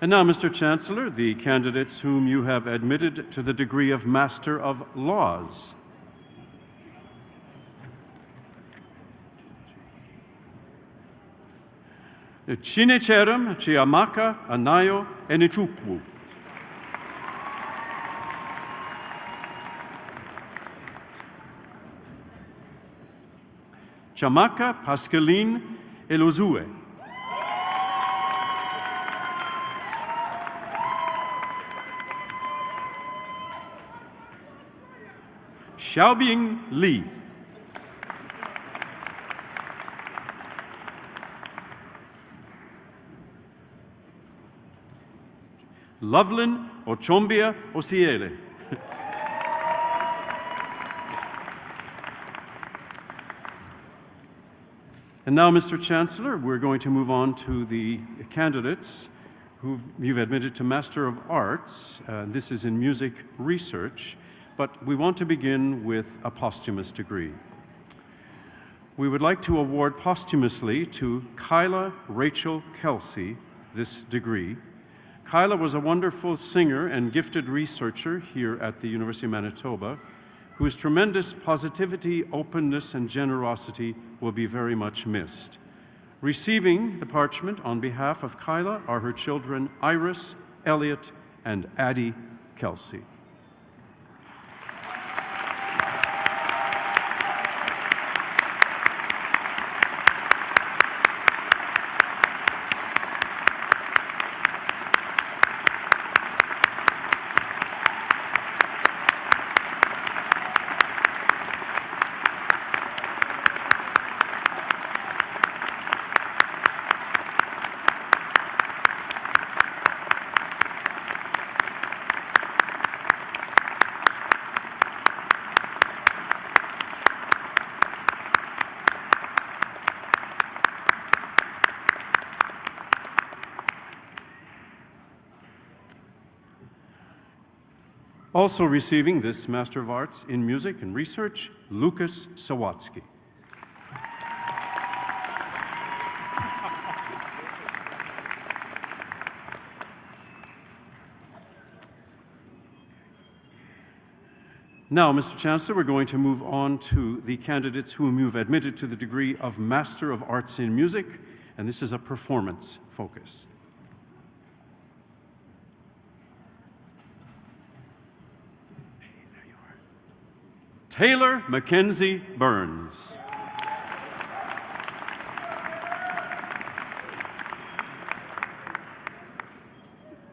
A: And now, Mr. Chancellor, the candidates whom you have admitted to the degree of Master of Laws. Chinecherum Chiamaka Anayo Enichukwu. Chamaka Pascaline Elozue. Xiaobing Li. Lovelyn Ochombia Osiele. And now, Mr. Chancellor, we're going to move on to the candidates who you've admitted to Master of Arts. This is in music research, but we want to begin with a posthumous degree. We would like to award posthumously to Kyla Rachel Kelsey this degree. Kyla was a wonderful singer and gifted researcher here at the University of Manitoba, whose tremendous positivity, openness, and generosity will be very much missed. Receiving the parchment on behalf of Kyla are her children Iris, Elliot, and Addie Kelsey. Also receiving this Master of Arts in Music and Research, Lucas Sawatsky. Now, Mr. Chancellor, we're going to move on to the candidates whom you've admitted to the degree of Master of Arts in Music, and this is a performance focus. Taylor Mackenzie Burns.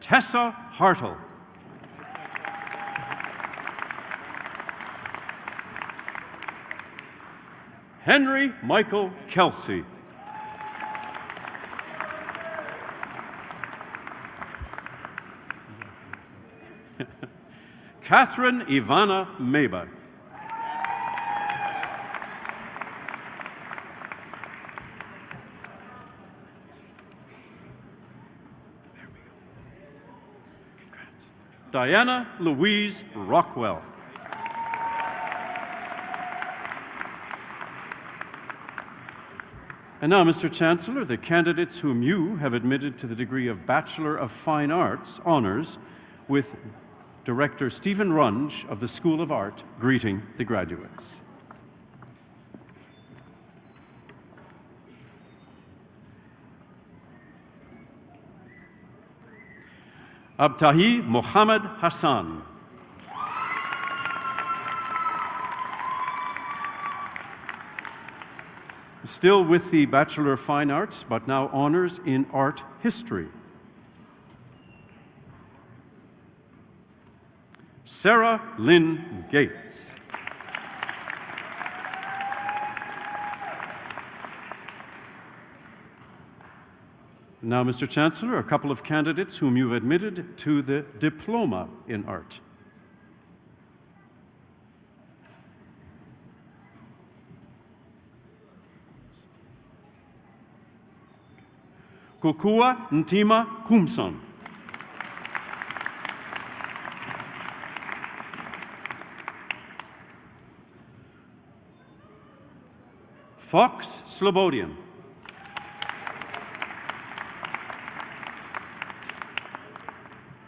A: Tessa Hartle. Henry Michael Kelsey. Catherine Ivana Meba. Diana Louise Rockwell. And now, Mr. Chancellor, the candidates whom you have admitted to the degree of Bachelor of Fine Arts honors, with Director Stephen Runge of the School of Art greeting the graduates. Abtahi Mohammed Hassan. Still with the Bachelor of Fine Arts, but now honors in art history. Sarah Lynn Gates. Now, Mr. Chancellor, a couple of candidates whom you've admitted to the Diploma in Art. Kokua Ntima Kumson. Fox Slobodian.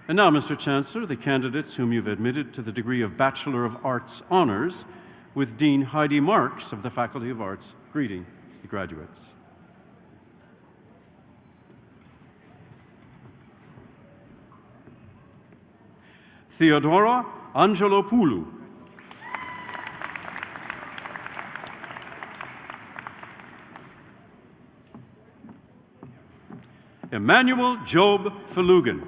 A: And now, Mr. Chancellor, the candidates whom you've admitted to the degree of Bachelor of Arts Honours, with Dean Heidi Marks of the Faculty of Arts, greeting the graduates. Theodora Angelopoulou. Emmanuel Job Falugan.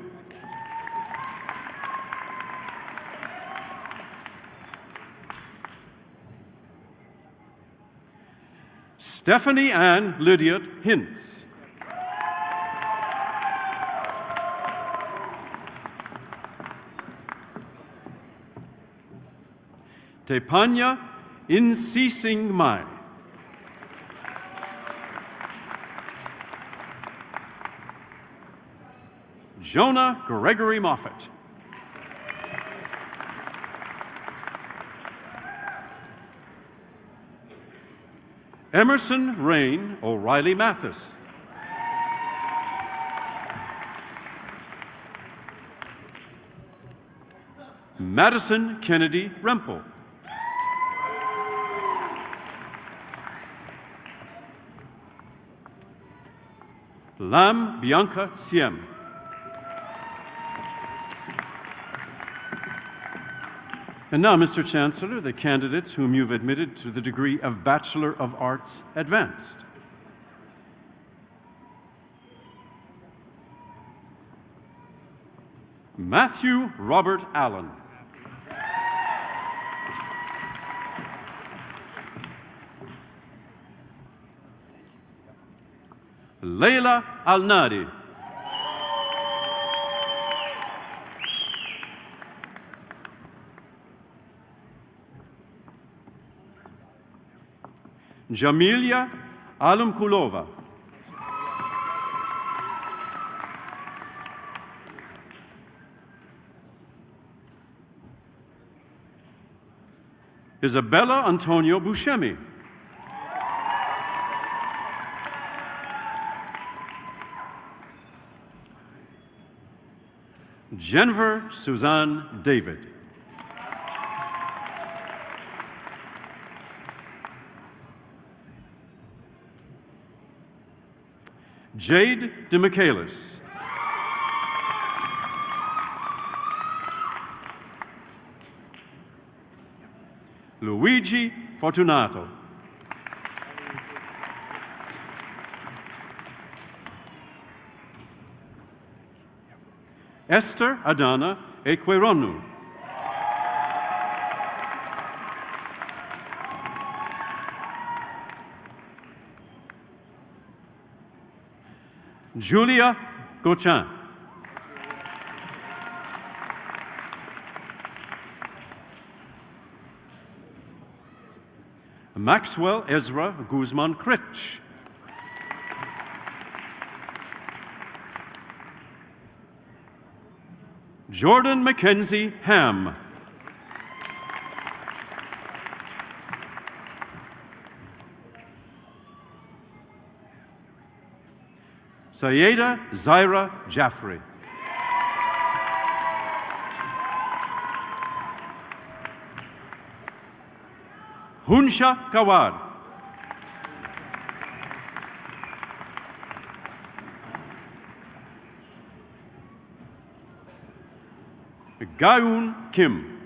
A: Stephanie Ann Lydiot Hintz. Tepanya Insising Mai. Jonah Gregory Moffat. Emerson Rain O'Reilly Mathis. Madison Kennedy Rempel. Lam Bianca Siem. And now, Mr. Chancellor, the candidates whom you've admitted to the degree of Bachelor of Arts Advanced. Matthew Robert Allen. Leila Al-Nadi. Jamilia Alumkulova. Isabella Antonio Buscemi. Jennifer Suzanne David. Jade DeMichaelis. Luigi Fortunato. Esther Adana Ekweronu. Julia Gochan. Maxwell Ezra Guzman Critch. Jordan Mackenzie Ham. Sayeda Zaira Jaffrey. Hunsha Kawad. Gaun Kim.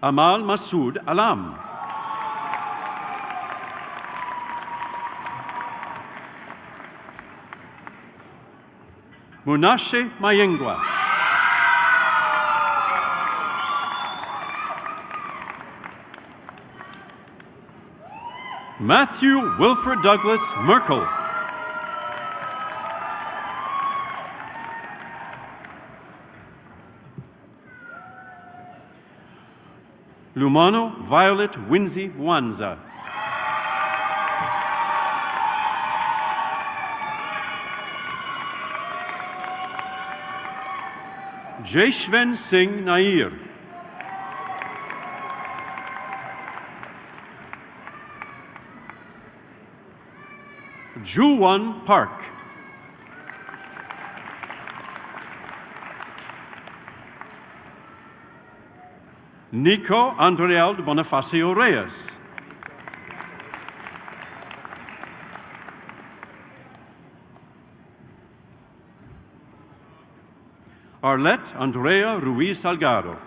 A: Amal Masood Alam. Munashe Mayengwa. Matthew Wilfred Douglas Merkel. Lumano Violet Winzy Wanza. Jaishven Singh Nair. Juwan Park. Nico Andreal Bonifacio Reyes. Arlette Andrea Ruiz Salgado.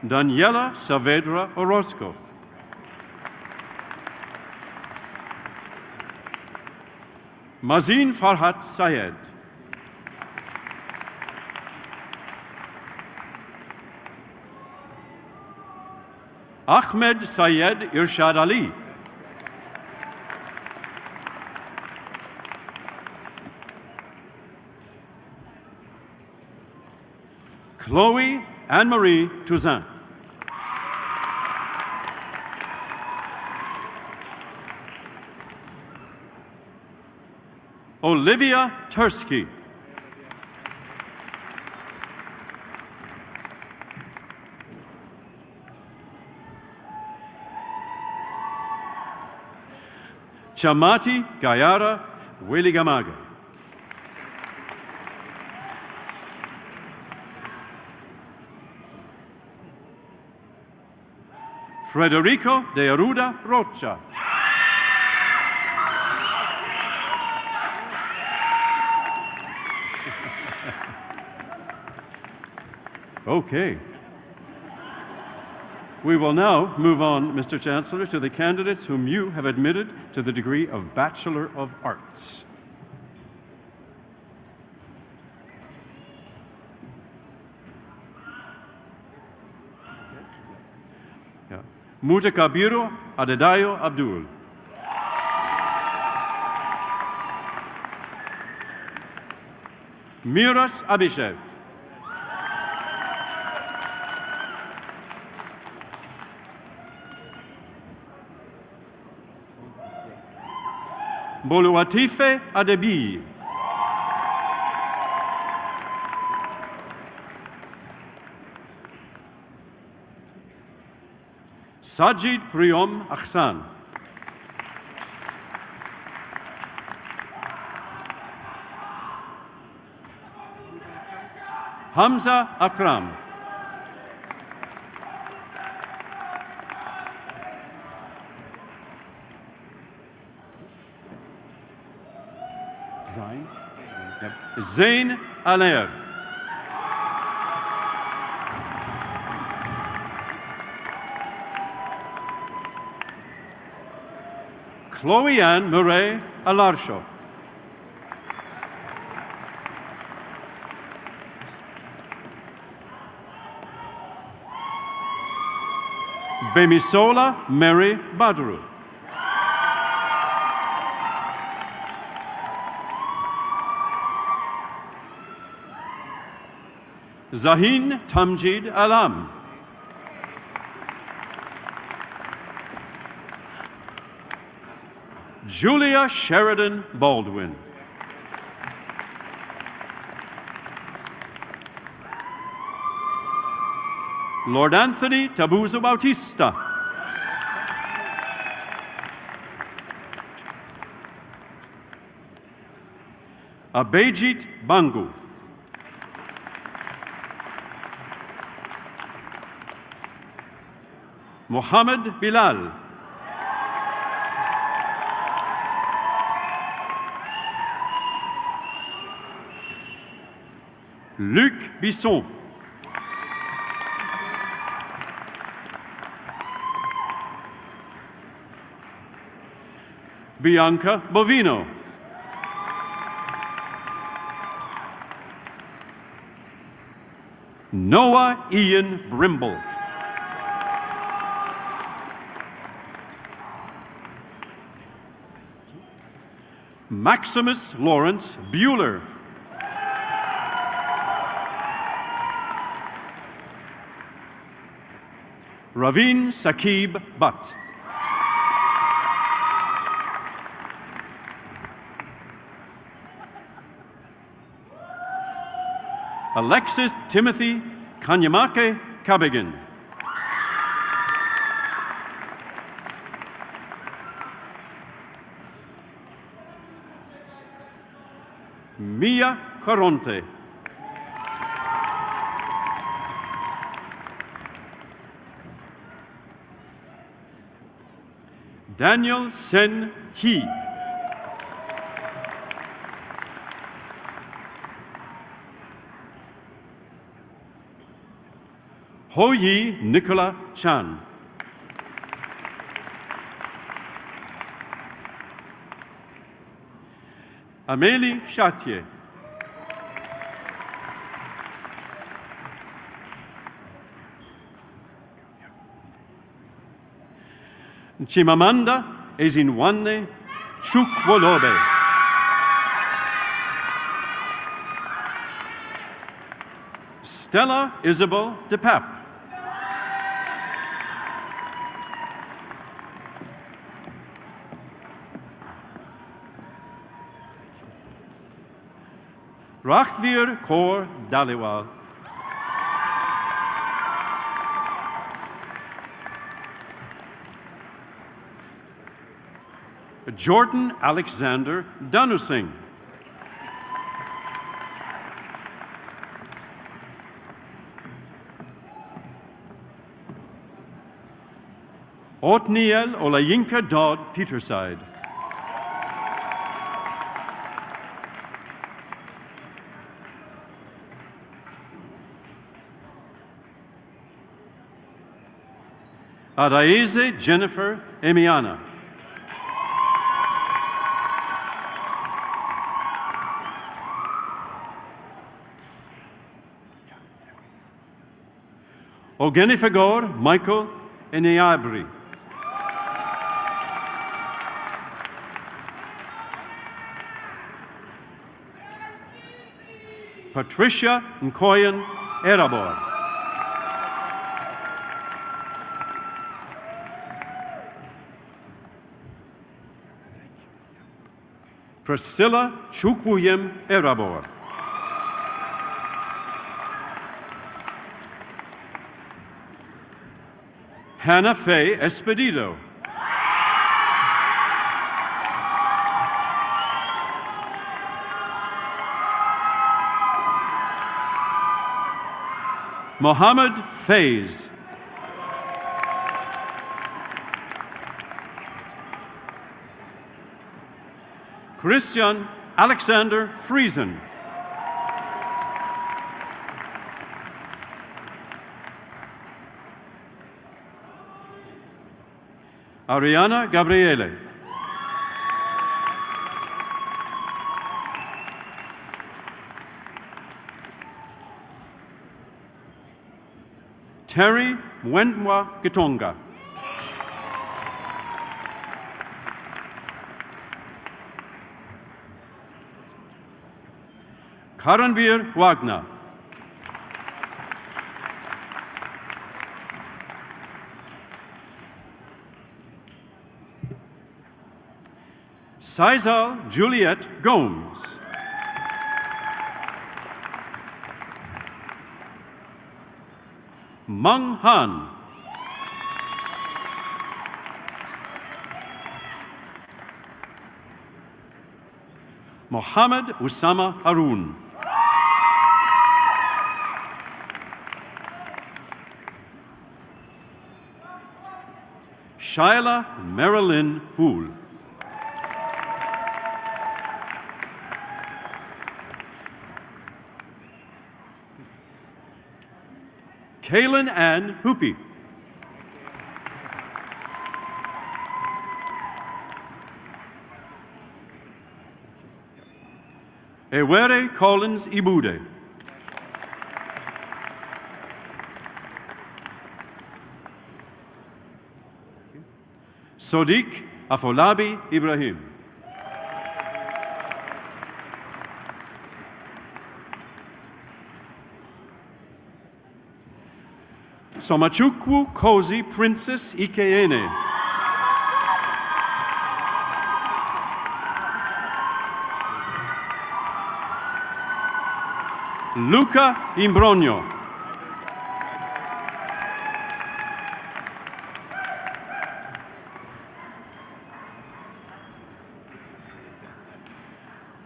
A: Daniela Saavedra Orozco. Mazin Farhat Sayed. Ahmed Sayed Irshad Ali. Chloe Anne-Marie Touzin. Olivia Tursky. Chamati Gayara Wiligamaga. Federico de Aruda Rocha. Okay. We will now move on, Mr. Chancellor, to the candidates whom you have admitted to the degree of Bachelor of Arts. Mutakabiru Adedayo Abdul. Miras Abishev. Boluatife Adebi. Sajid Priyom Akhsan. Hamza Akram. Zain Alair. Chloe Ann Murray Alarsho. Bemisola Mary Badru. Zahin Tamjid Alam. Julia Sheridan Baldwin. Lord Anthony Tabuzo Bautista. Abejit Bangu. Mohammed Bilal. Luc Bisson. Bianca Bovino. Noah Ian Brimble. Maximus Lawrence Bueller. Raveen Sakib Butt. Alexis Timothy Kanyamake Kabigan. Mia Caronte. Daniel Sen He. Ho Yi Nicola Chan. Amélie Chartier. Chimamanda Ezinwanne Chukwolobe. Stella Isabel DePap. Rachvir Kaur Daliwal. Jordan Alexander Danusing. Othniel Olayinka Dodd Peterside. Adaeze Jennifer Emiana. Ogenifagor Michael Eneabri. Patricia Nkoyan Erabor. Priscilla Chukwuyem Erabor. Hannah Faye Espedido. Mohammed Faiz. Christian Alexander Friesen. Ariana Gabriele. Terry Mwendwa Gitonga. Karanbir Wagner. Saisal Juliet Gomes. Meng Han. Mohammed Usama Harun. Shaila Marilyn Hool. Kaylin Ann Hoopy. Ewere Collins Ibude. Sodiq Afolabi Ibrahim. Somachukwu Kozi Princess Ikeene. Luca Imbrogno.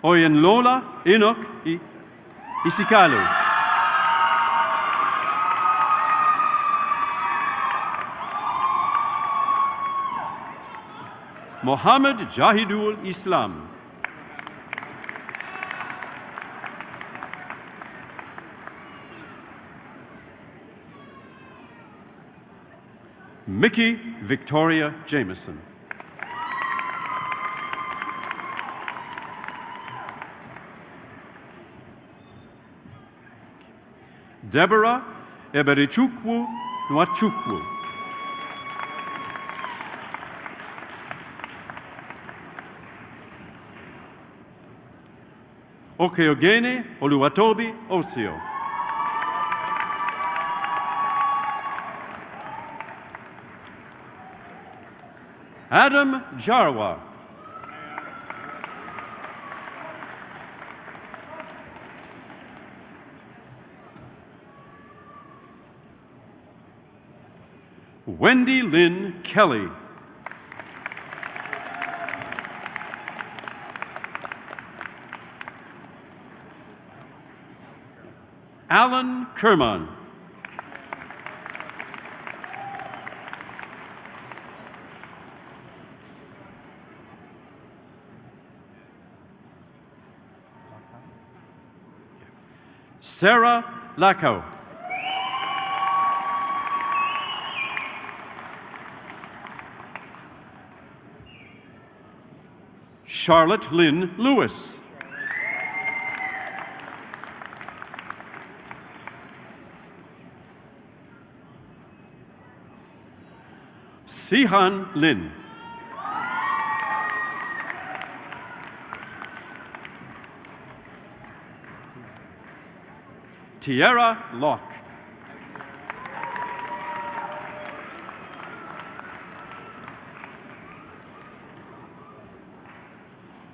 A: Oyenlola Enoch Isikalu. Mohammed Jahidul Islam. Mickey Victoria Jameson. Deborah Eberichukwu Nwachukwu. Okeogene Oluwatobi Osio. Adam Jarwa. Wendy Lynn Kelly. Alan Kerman. Sarah Lackow. Charlotte Lynn Lewis. Sihan Lin. Tierra Locke.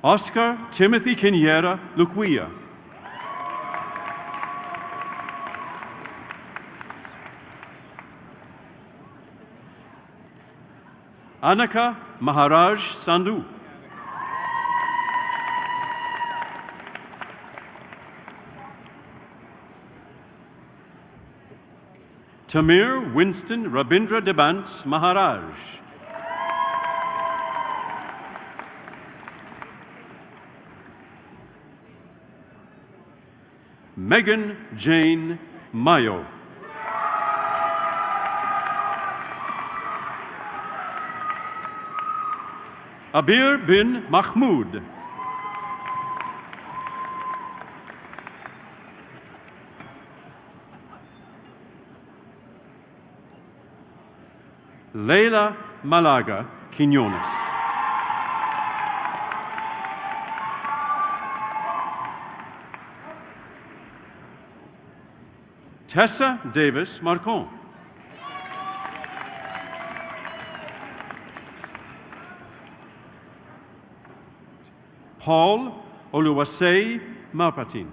A: Oscar Timothy Quiniera Luquia. Anaka Maharaj Sandhu. Tamir Winston Rabindra Debant Maharaj. Megan Jane Mayo. Abir bin Mahmoud. Leila Malaga Quinones. Tessa Davis Marcon. Paul Oluwasei Mapatin.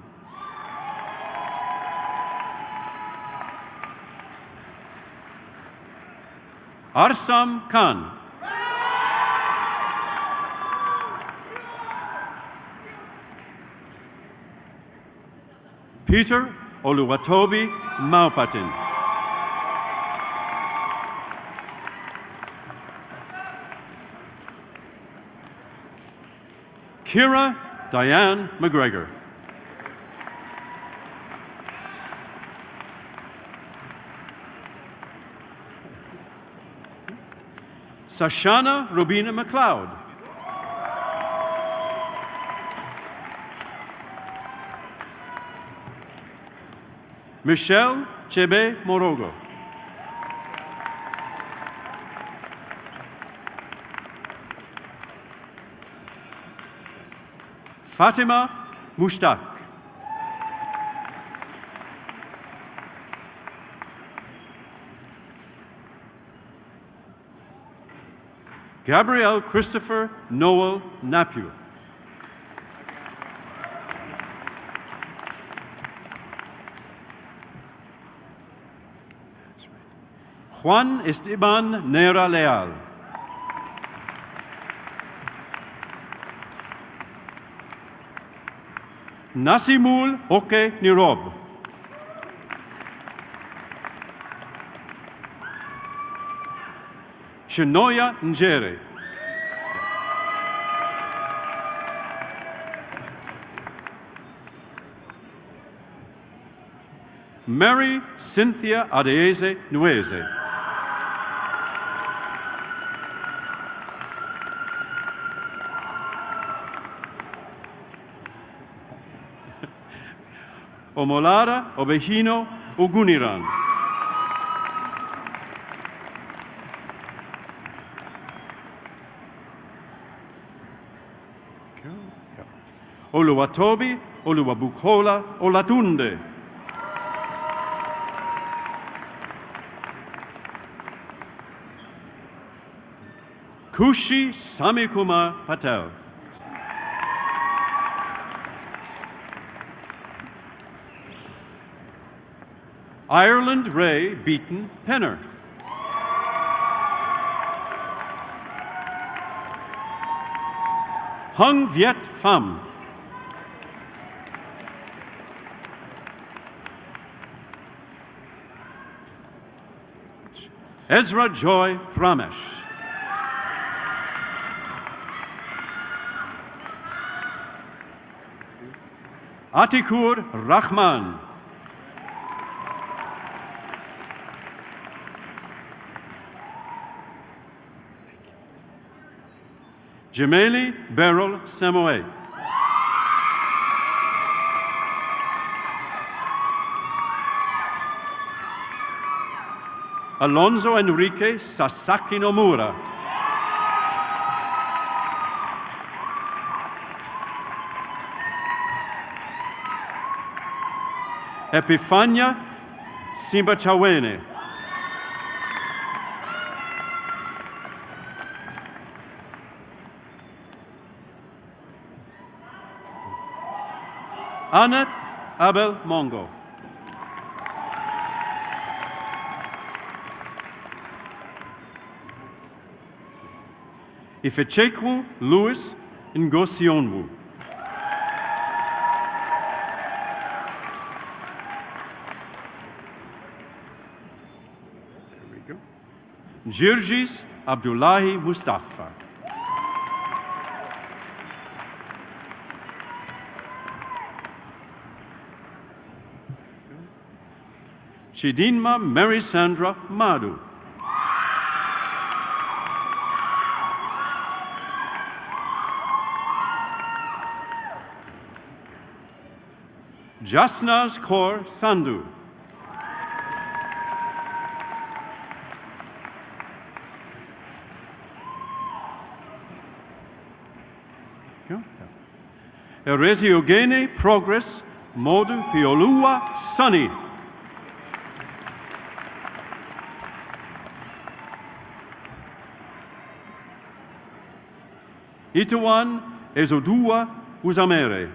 A: Arsam Khan. Peter Oluwatobi Maupatin. Kira Diane McGregor. Sashana Robina McLeod. Michelle Chebe Morogo. Fatima Mushtaq. Gabrielle Christopher Noel Napu. Juan Esteban Nera Leal. Nasimul Oke Nirob. Shinoya Njere. Mary Cynthia Adeeze Nueze. Omolara Obehino Oguniran. Oluwatobi Oluwabukola Olatunde. Kushi Samikuma Patel. Ireland Ray Beaton Penner. Hung Viet Pham. Ezra Joy Pramesh. Atikur Rahman. Jameli Beryl Samoe. Alonso Enrique Sasaki Nomura. Epifania Simbachawene. Aneth Abel Mongo. Ifechekwu Louis Ngosionwu. There we go. Jirgis Abdullahi Mustafa. Chidinma Merisandra Madu. Jasnaz Kaur Sandhu. Ereziogene Progress Modu Piolua Sunny. Ituan Ezodua Uzamere.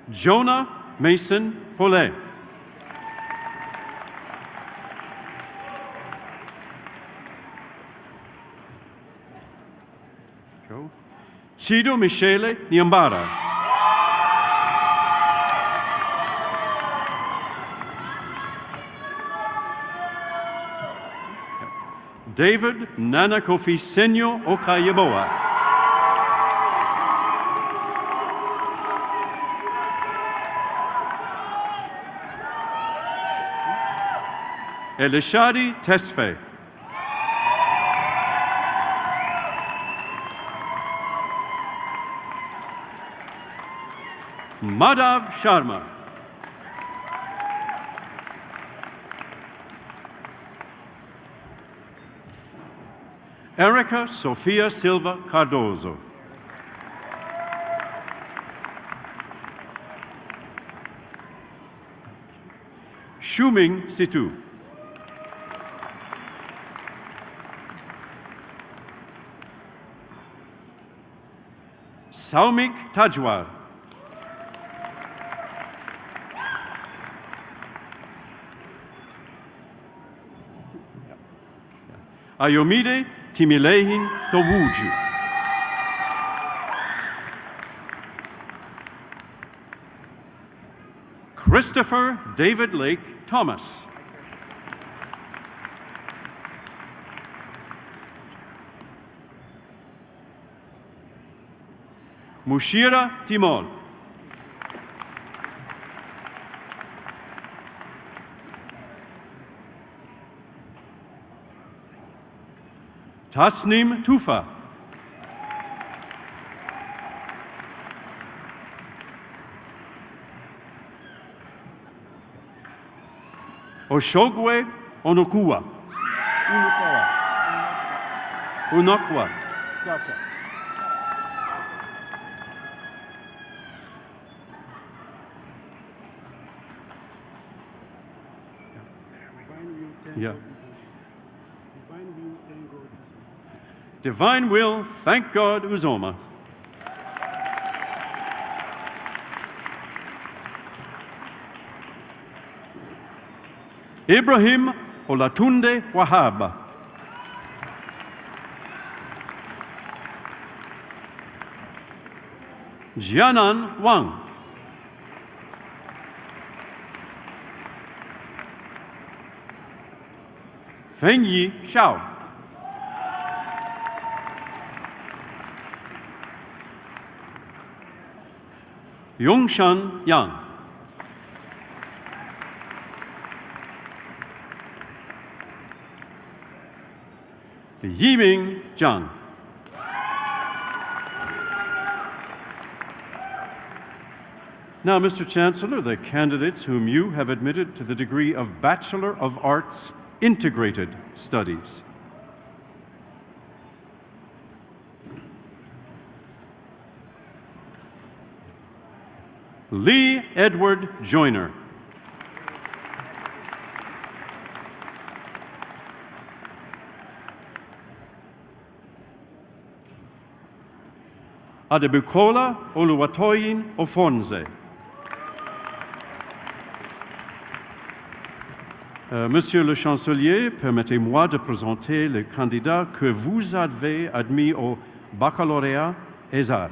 A: Jonah Mason Paulet. Chido Michele Nyambara. David Nana Kofi Senyo Okayeboa. Elishadi Tesfaye. Madhav Sharma. Erica Sofia Silva Cardozo. Shuming Situ. Saumik Tajwar. Ayomide Timilehin Towuju. Christopher David Lake Thomas. Mushira Timol. Tasnim Tufa. Oshogwe Onokua. Unokwa. Yeah. Divine will, thank God, Uzoma. Ibrahim Olatunde Wahaba. Jianan Wang. Fengyi Xiao. Yongshan Yang. Yiming Zhang. Now, Mr. Chancellor, the candidates whom you have admitted to the degree of Bachelor of Arts Integrated Studies. Lee Edward Joyner. Adebukola Oluwatoyin Ofonze. Monsieur le Chancelier, permettez-moi de présenter les candidats que vous avez admis au baccalauréat ESAR.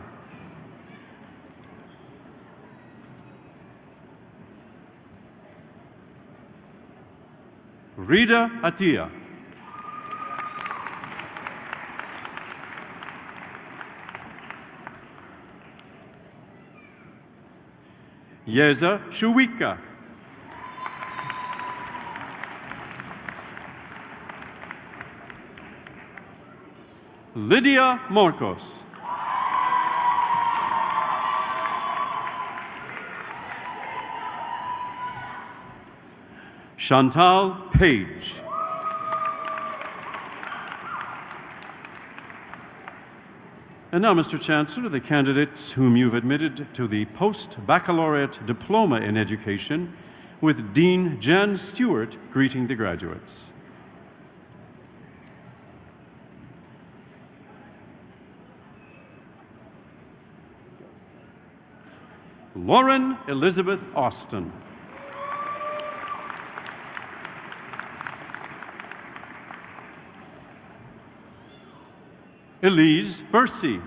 A: Rida Atia. Yeza Shuwika. Lydia Marcos. Chantal Page. And now, Mr. Chancellor, the candidates whom you've admitted to the post-baccalaureate diploma in education, with Dean Jan Stewart greeting the graduates. Lauren Elizabeth Austin. Elise Bursey.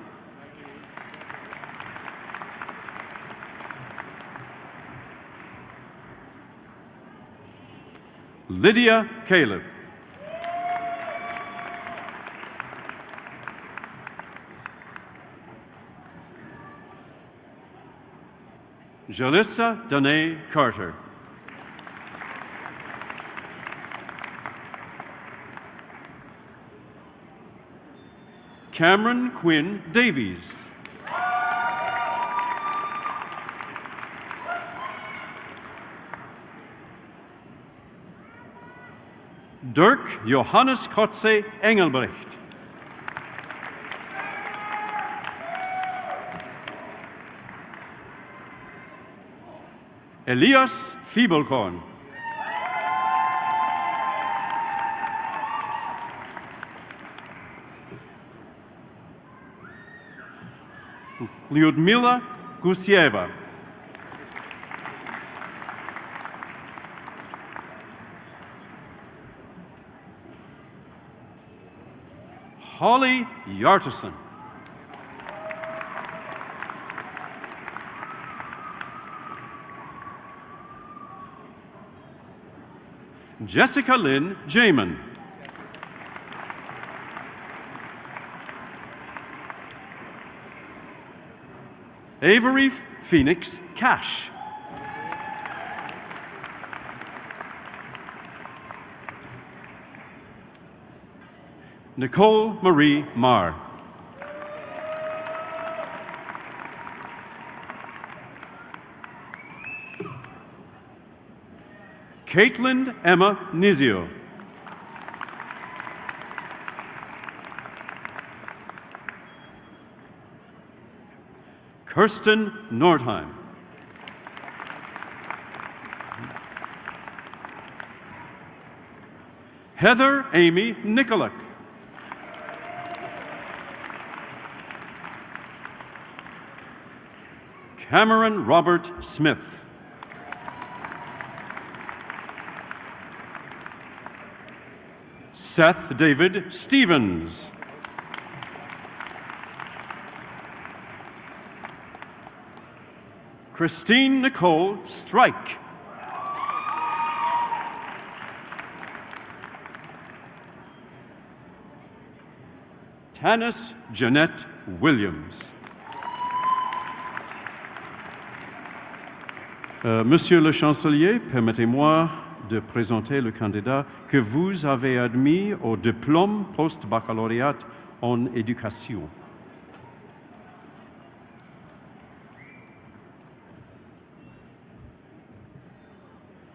A: Lydia Caleb. Jalissa Danae Carter. Cameron Quinn Davies. Dirk Johannes Kotze Engelbrecht. Elias Fiebelkorn. Lyudmila Gusieva. Holly Yartison. Jessica Lynn Jamin. Avery Phoenix Cash. Nicole Marie Marr. Caitlin Emma Nizio. Kirsten Nordheim. Heather Amy Nicolak. Cameron Robert Smith. Seth David Stevens. Christine Nicole Strike. Tanis Jeanette Williams. Monsieur le Chancelier, permettez-moi de présenter le candidat que vous avez admis au diplôme post-baccalauréat en éducation.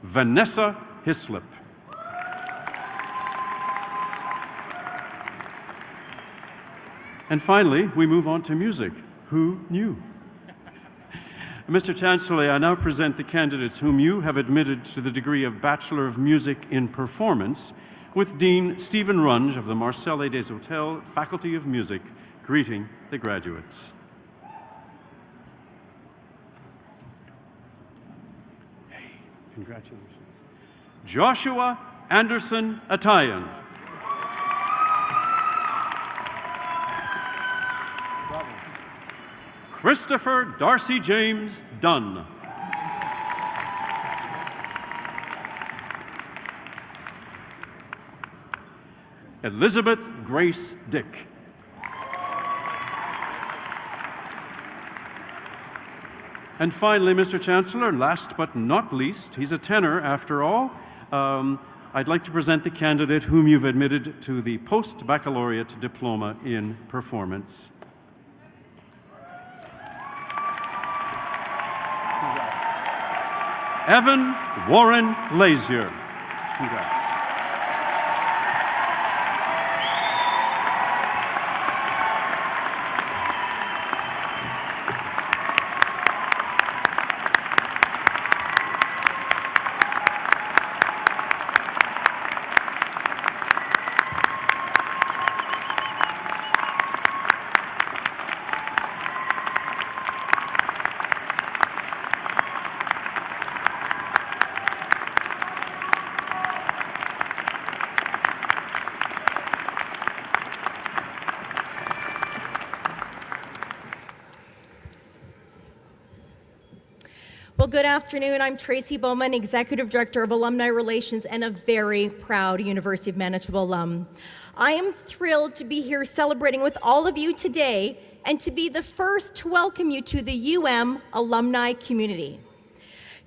A: Vanessa Hislop. And finally, we move on to music. Who knew? Mr. Chancellor, I now present the candidates whom you have admitted to the degree of Bachelor of Music in Performance, with Dean Stephen Runge of the Marcelle des Hôtels Faculty of Music greeting the graduates. Hey, congratulations. Joshua Anderson Atayan. Christopher Darcy James Dunn. Elizabeth Grace Dick. And finally, Mr. Chancellor, last but not least, he's a tenor after all, I'd like to present the candidate whom you've admitted to the post-baccalaureate diploma in performance. Evan Warren Lazier. Congrats.
M: Well, good afternoon. I'm Tracy Bowman, Executive Director of Alumni Relations and a very proud University of Manitoba alum. I am thrilled to be here celebrating with all of you today and to be the first to welcome you to the alumni community.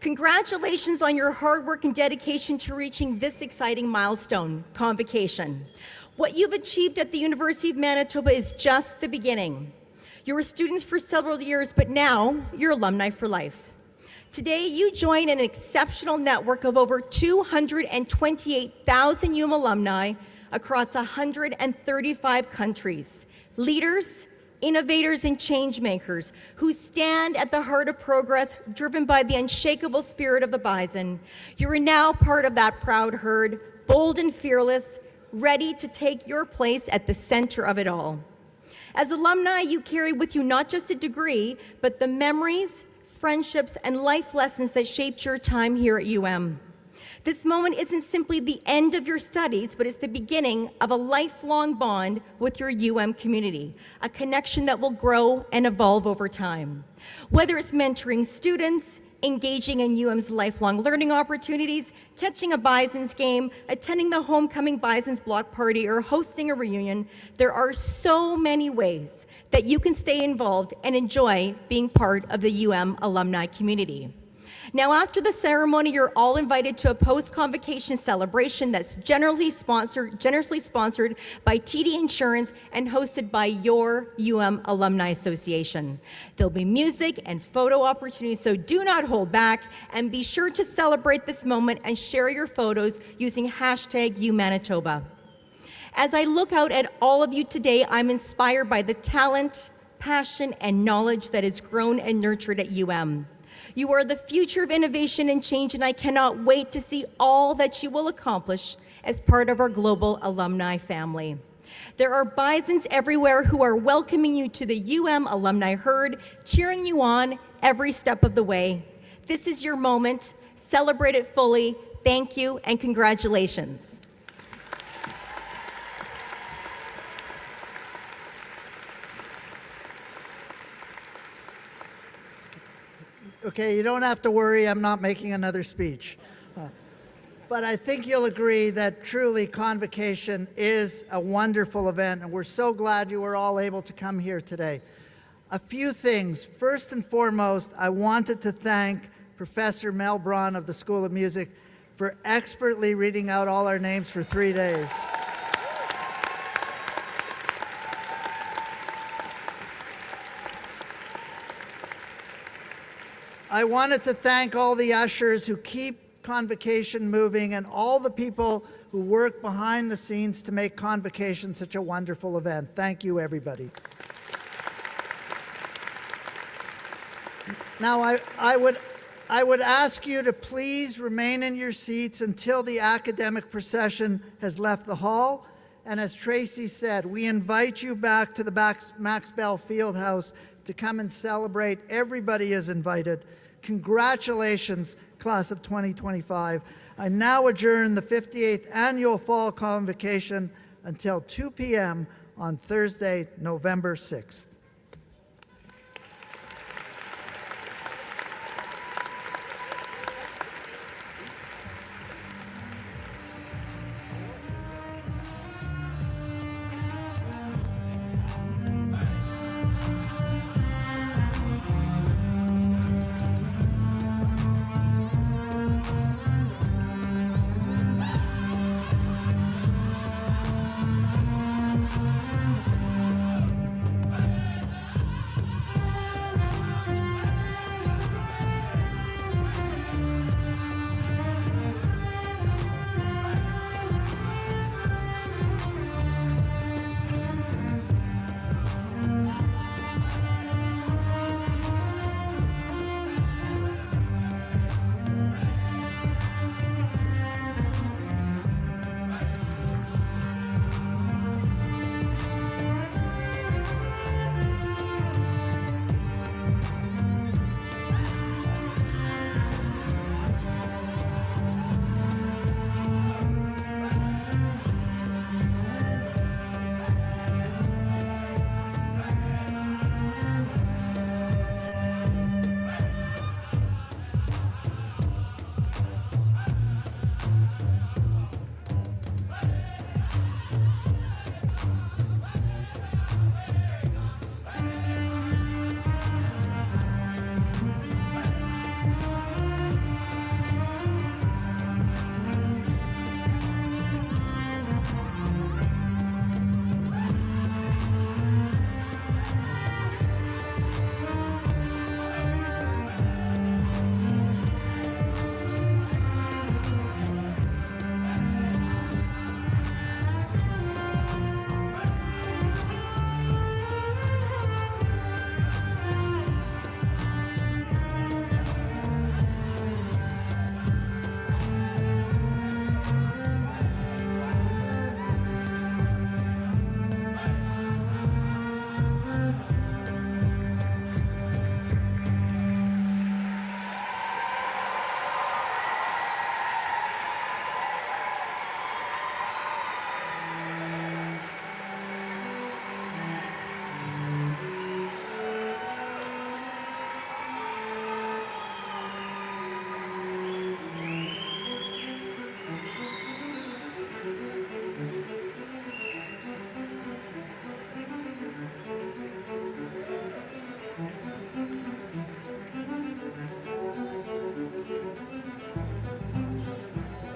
M: Congratulations on your hard work and dedication to reaching this exciting milestone, Convocation. What you've achieved at the University of Manitoba is just the beginning. You were students for several years, but now you're alumni for life. Today, you join an exceptional network of over 228,000 alumni across 135 countries, leaders, innovators, and change makers who stand at the heart of progress driven by the unshakable spirit of the bison. You are now part of that proud herd, bold and fearless, ready to take your place at the center of it all. As alumni, you carry with you not just a degree, but the memories, friendships, and life lessons that shaped your time here at UM. This moment isn't simply the end of your studies, but it's the beginning of a lifelong bond with your UM community, a connection that will grow and evolve over time. Whether it's mentoring students, engaging in UM's lifelong learning opportunities, catching a Bisons game, attending the homecoming Bisons block party, or hosting a reunion, there are so many ways that you can stay involved and enjoy being part of the UM alumni community. Now, after the ceremony, you're all invited to a post-convocation celebration that's generously sponsored by TD Insurance and hosted by your UM Alumni Association. There'll be music and photo opportunities, so do not hold back, and be sure to celebrate this moment and share your photos using hashtag #UManitoba. As I look out at all of you today, I'm inspired by the talent, passion, and knowledge that is grown and nurtured at UM. You are the future of innovation and change, and I cannot wait to see all that you will accomplish as part of our global alumni family. There are Bisons everywhere who are welcoming you to the UM alumni herd, cheering you on every step of the way. This is your moment. Celebrate it fully. Thank you and congratulations.
D: Okay, you don't have to worry, I'm not making another speech. But I think you'll agree that truly Convocation is a wonderful event, and we're so glad you were all able to come here today. A few things. First and foremost, I wanted to thank Professor Mel Braun of the School of Music for expertly reading out all our names for 3 days. I wanted to thank all the ushers who keep Convocation moving and all the people who work behind the scenes to make Convocation such a wonderful event. Thank you, everybody. Now, I would ask you to please remain in your seats until the academic procession has left the hall. And as Tracy said, we invite you back to the Max Bell Fieldhouse to come and celebrate. Everybody is invited. Congratulations, class of 2025. I now adjourn the 58th Annual Fall Convocation until 2 p.m. on Thursday, November 6th.